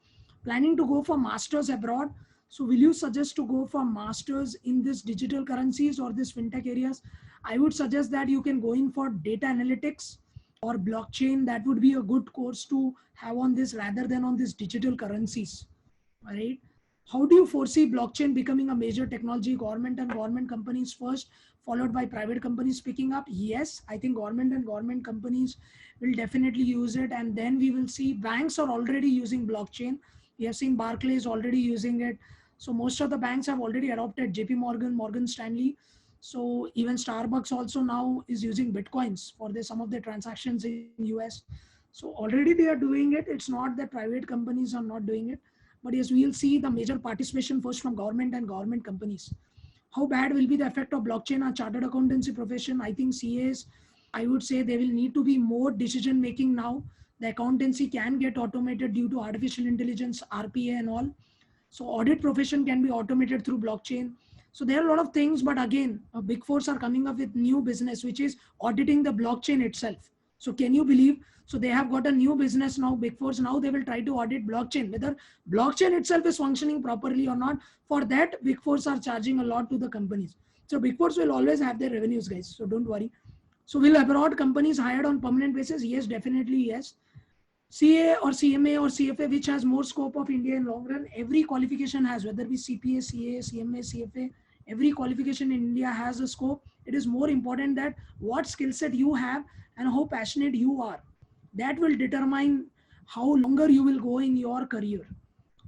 Planning to go for masters abroad. So will you suggest to go for masters in this digital currencies or this fintech areas? I would suggest that you can go in for data analytics or blockchain. That would be a good course to have on this rather than on this digital currencies, right? How do you foresee blockchain becoming a major technology? Government and government companies first, followed by private companies picking up? Yes, I think government and government companies will definitely use it. And then we will see banks are already using blockchain. We have seen Barclays already using it. So most of the banks have already adopted. JP Morgan, Morgan Stanley. So even Starbucks also now is using Bitcoins for some of their transactions in US. So already they are doing it. It's not that private companies are not doing it. But yes, we'll see the major participation first from government and government companies. How bad will be the effect of blockchain on chartered accountancy profession? I think CAs, I would say they will need to be more decision making now. The accountancy can get automated due to artificial intelligence, RPA and all. So audit profession can be automated through blockchain. So there are a lot of things, but again, big fours are coming up with new business, which is auditing the blockchain itself. So can you believe? So they have got a new business now, big fours. Now they will try to audit blockchain, whether blockchain itself is functioning properly or not. For that, big fours are charging a lot to the companies. So big fours will always have their revenues, guys. So don't worry. So will abroad companies hired on permanent basis? Yes, definitely yes. CA or CMA or CFA, which has more scope of India in long run? Every qualification has, whether it be CPA, CA, CMA, CFA, every qualification in India has a scope. It is more important that what skill set you have and how passionate you are. That will determine how longer you will go in your career,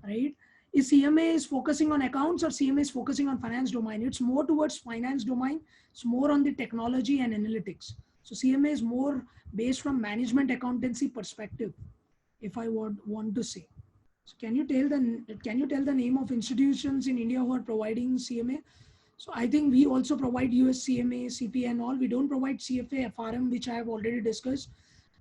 right? Is CMA is focusing on accounts or CMA is focusing on finance domain? It's more towards finance domain. It's more on the technology and analytics. So CMA is more based from management accountancy perspective, if I would want to say. So can you tell the name of institutions in India who are providing CMA? So I think we also provide US CMA, CPA and all. We don't provide CFA, FRM, which I have already discussed.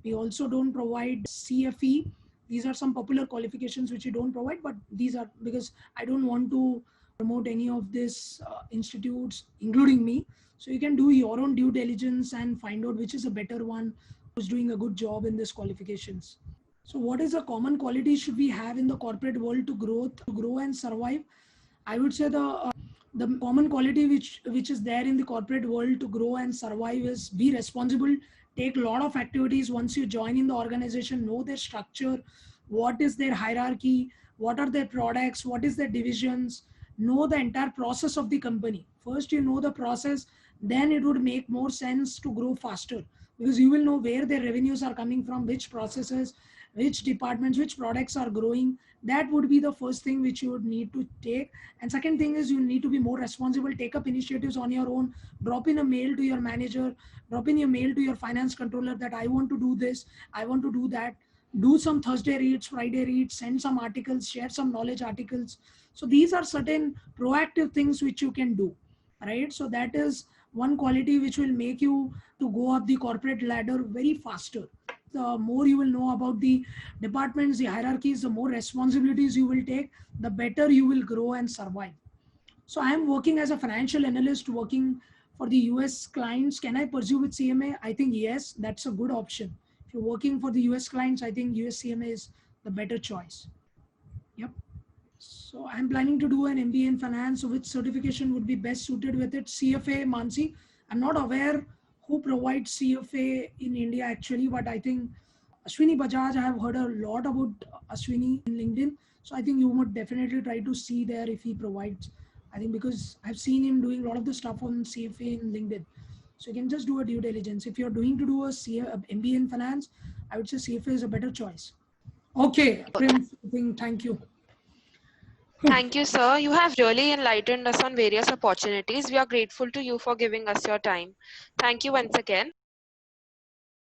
We also don't provide CFE. These are some popular qualifications which we don't provide, but these are because I don't want to promote any of these institutes, including me. So you can do your own due diligence and find out which is a better one, who's doing a good job in these qualifications. So what is a common quality should we have in the corporate world to grow and survive? I would say the common quality which is there in the corporate world to grow and survive is be responsible, take a lot of activities once you join in the organization, know their structure, what is their hierarchy, what are their products, what is their divisions, know the entire process of the company. First you know the process, then it would make more sense to grow faster, because you will know where their revenues are coming from, which processes, which departments, which products are growing. That would be the first thing which you would need to take. And second thing is you need to be more responsible, take up initiatives on your own, drop in a mail to your manager, drop in your mail to your finance controller that I want to do this, I want to do that. Do some Thursday reads, Friday reads, send some articles, share some knowledge articles. So these are certain proactive things which you can do, right? So that is one quality which will make you to go up the corporate ladder very faster. The more you will know about the departments, the hierarchies, the more responsibilities you will take, the better you will grow and survive. So I am working as a financial analyst working for the US clients. Can I pursue with CMA? I think yes, that's a good option. If you're working for the US clients, I think US CMA is the better choice. Yep. So I'm planning to do an MBA in finance. So which certification would be best suited with it? CFA, Mansi. I'm not aware who provides CFA in India actually, but I think Ashwini Bajaj, I have heard a lot about Ashwini in LinkedIn. So I think you would definitely try to see there if he provides. I think because I've seen him doing a lot of the stuff on CFA in LinkedIn. So you can just do a due diligence. If you're doing to do a MBA in finance, I would say CFA is a better choice. Okay, Prince, I think, thank you. Thank you, sir. You have really enlightened us on various opportunities. We are grateful to you for giving us your time. Thank you once again.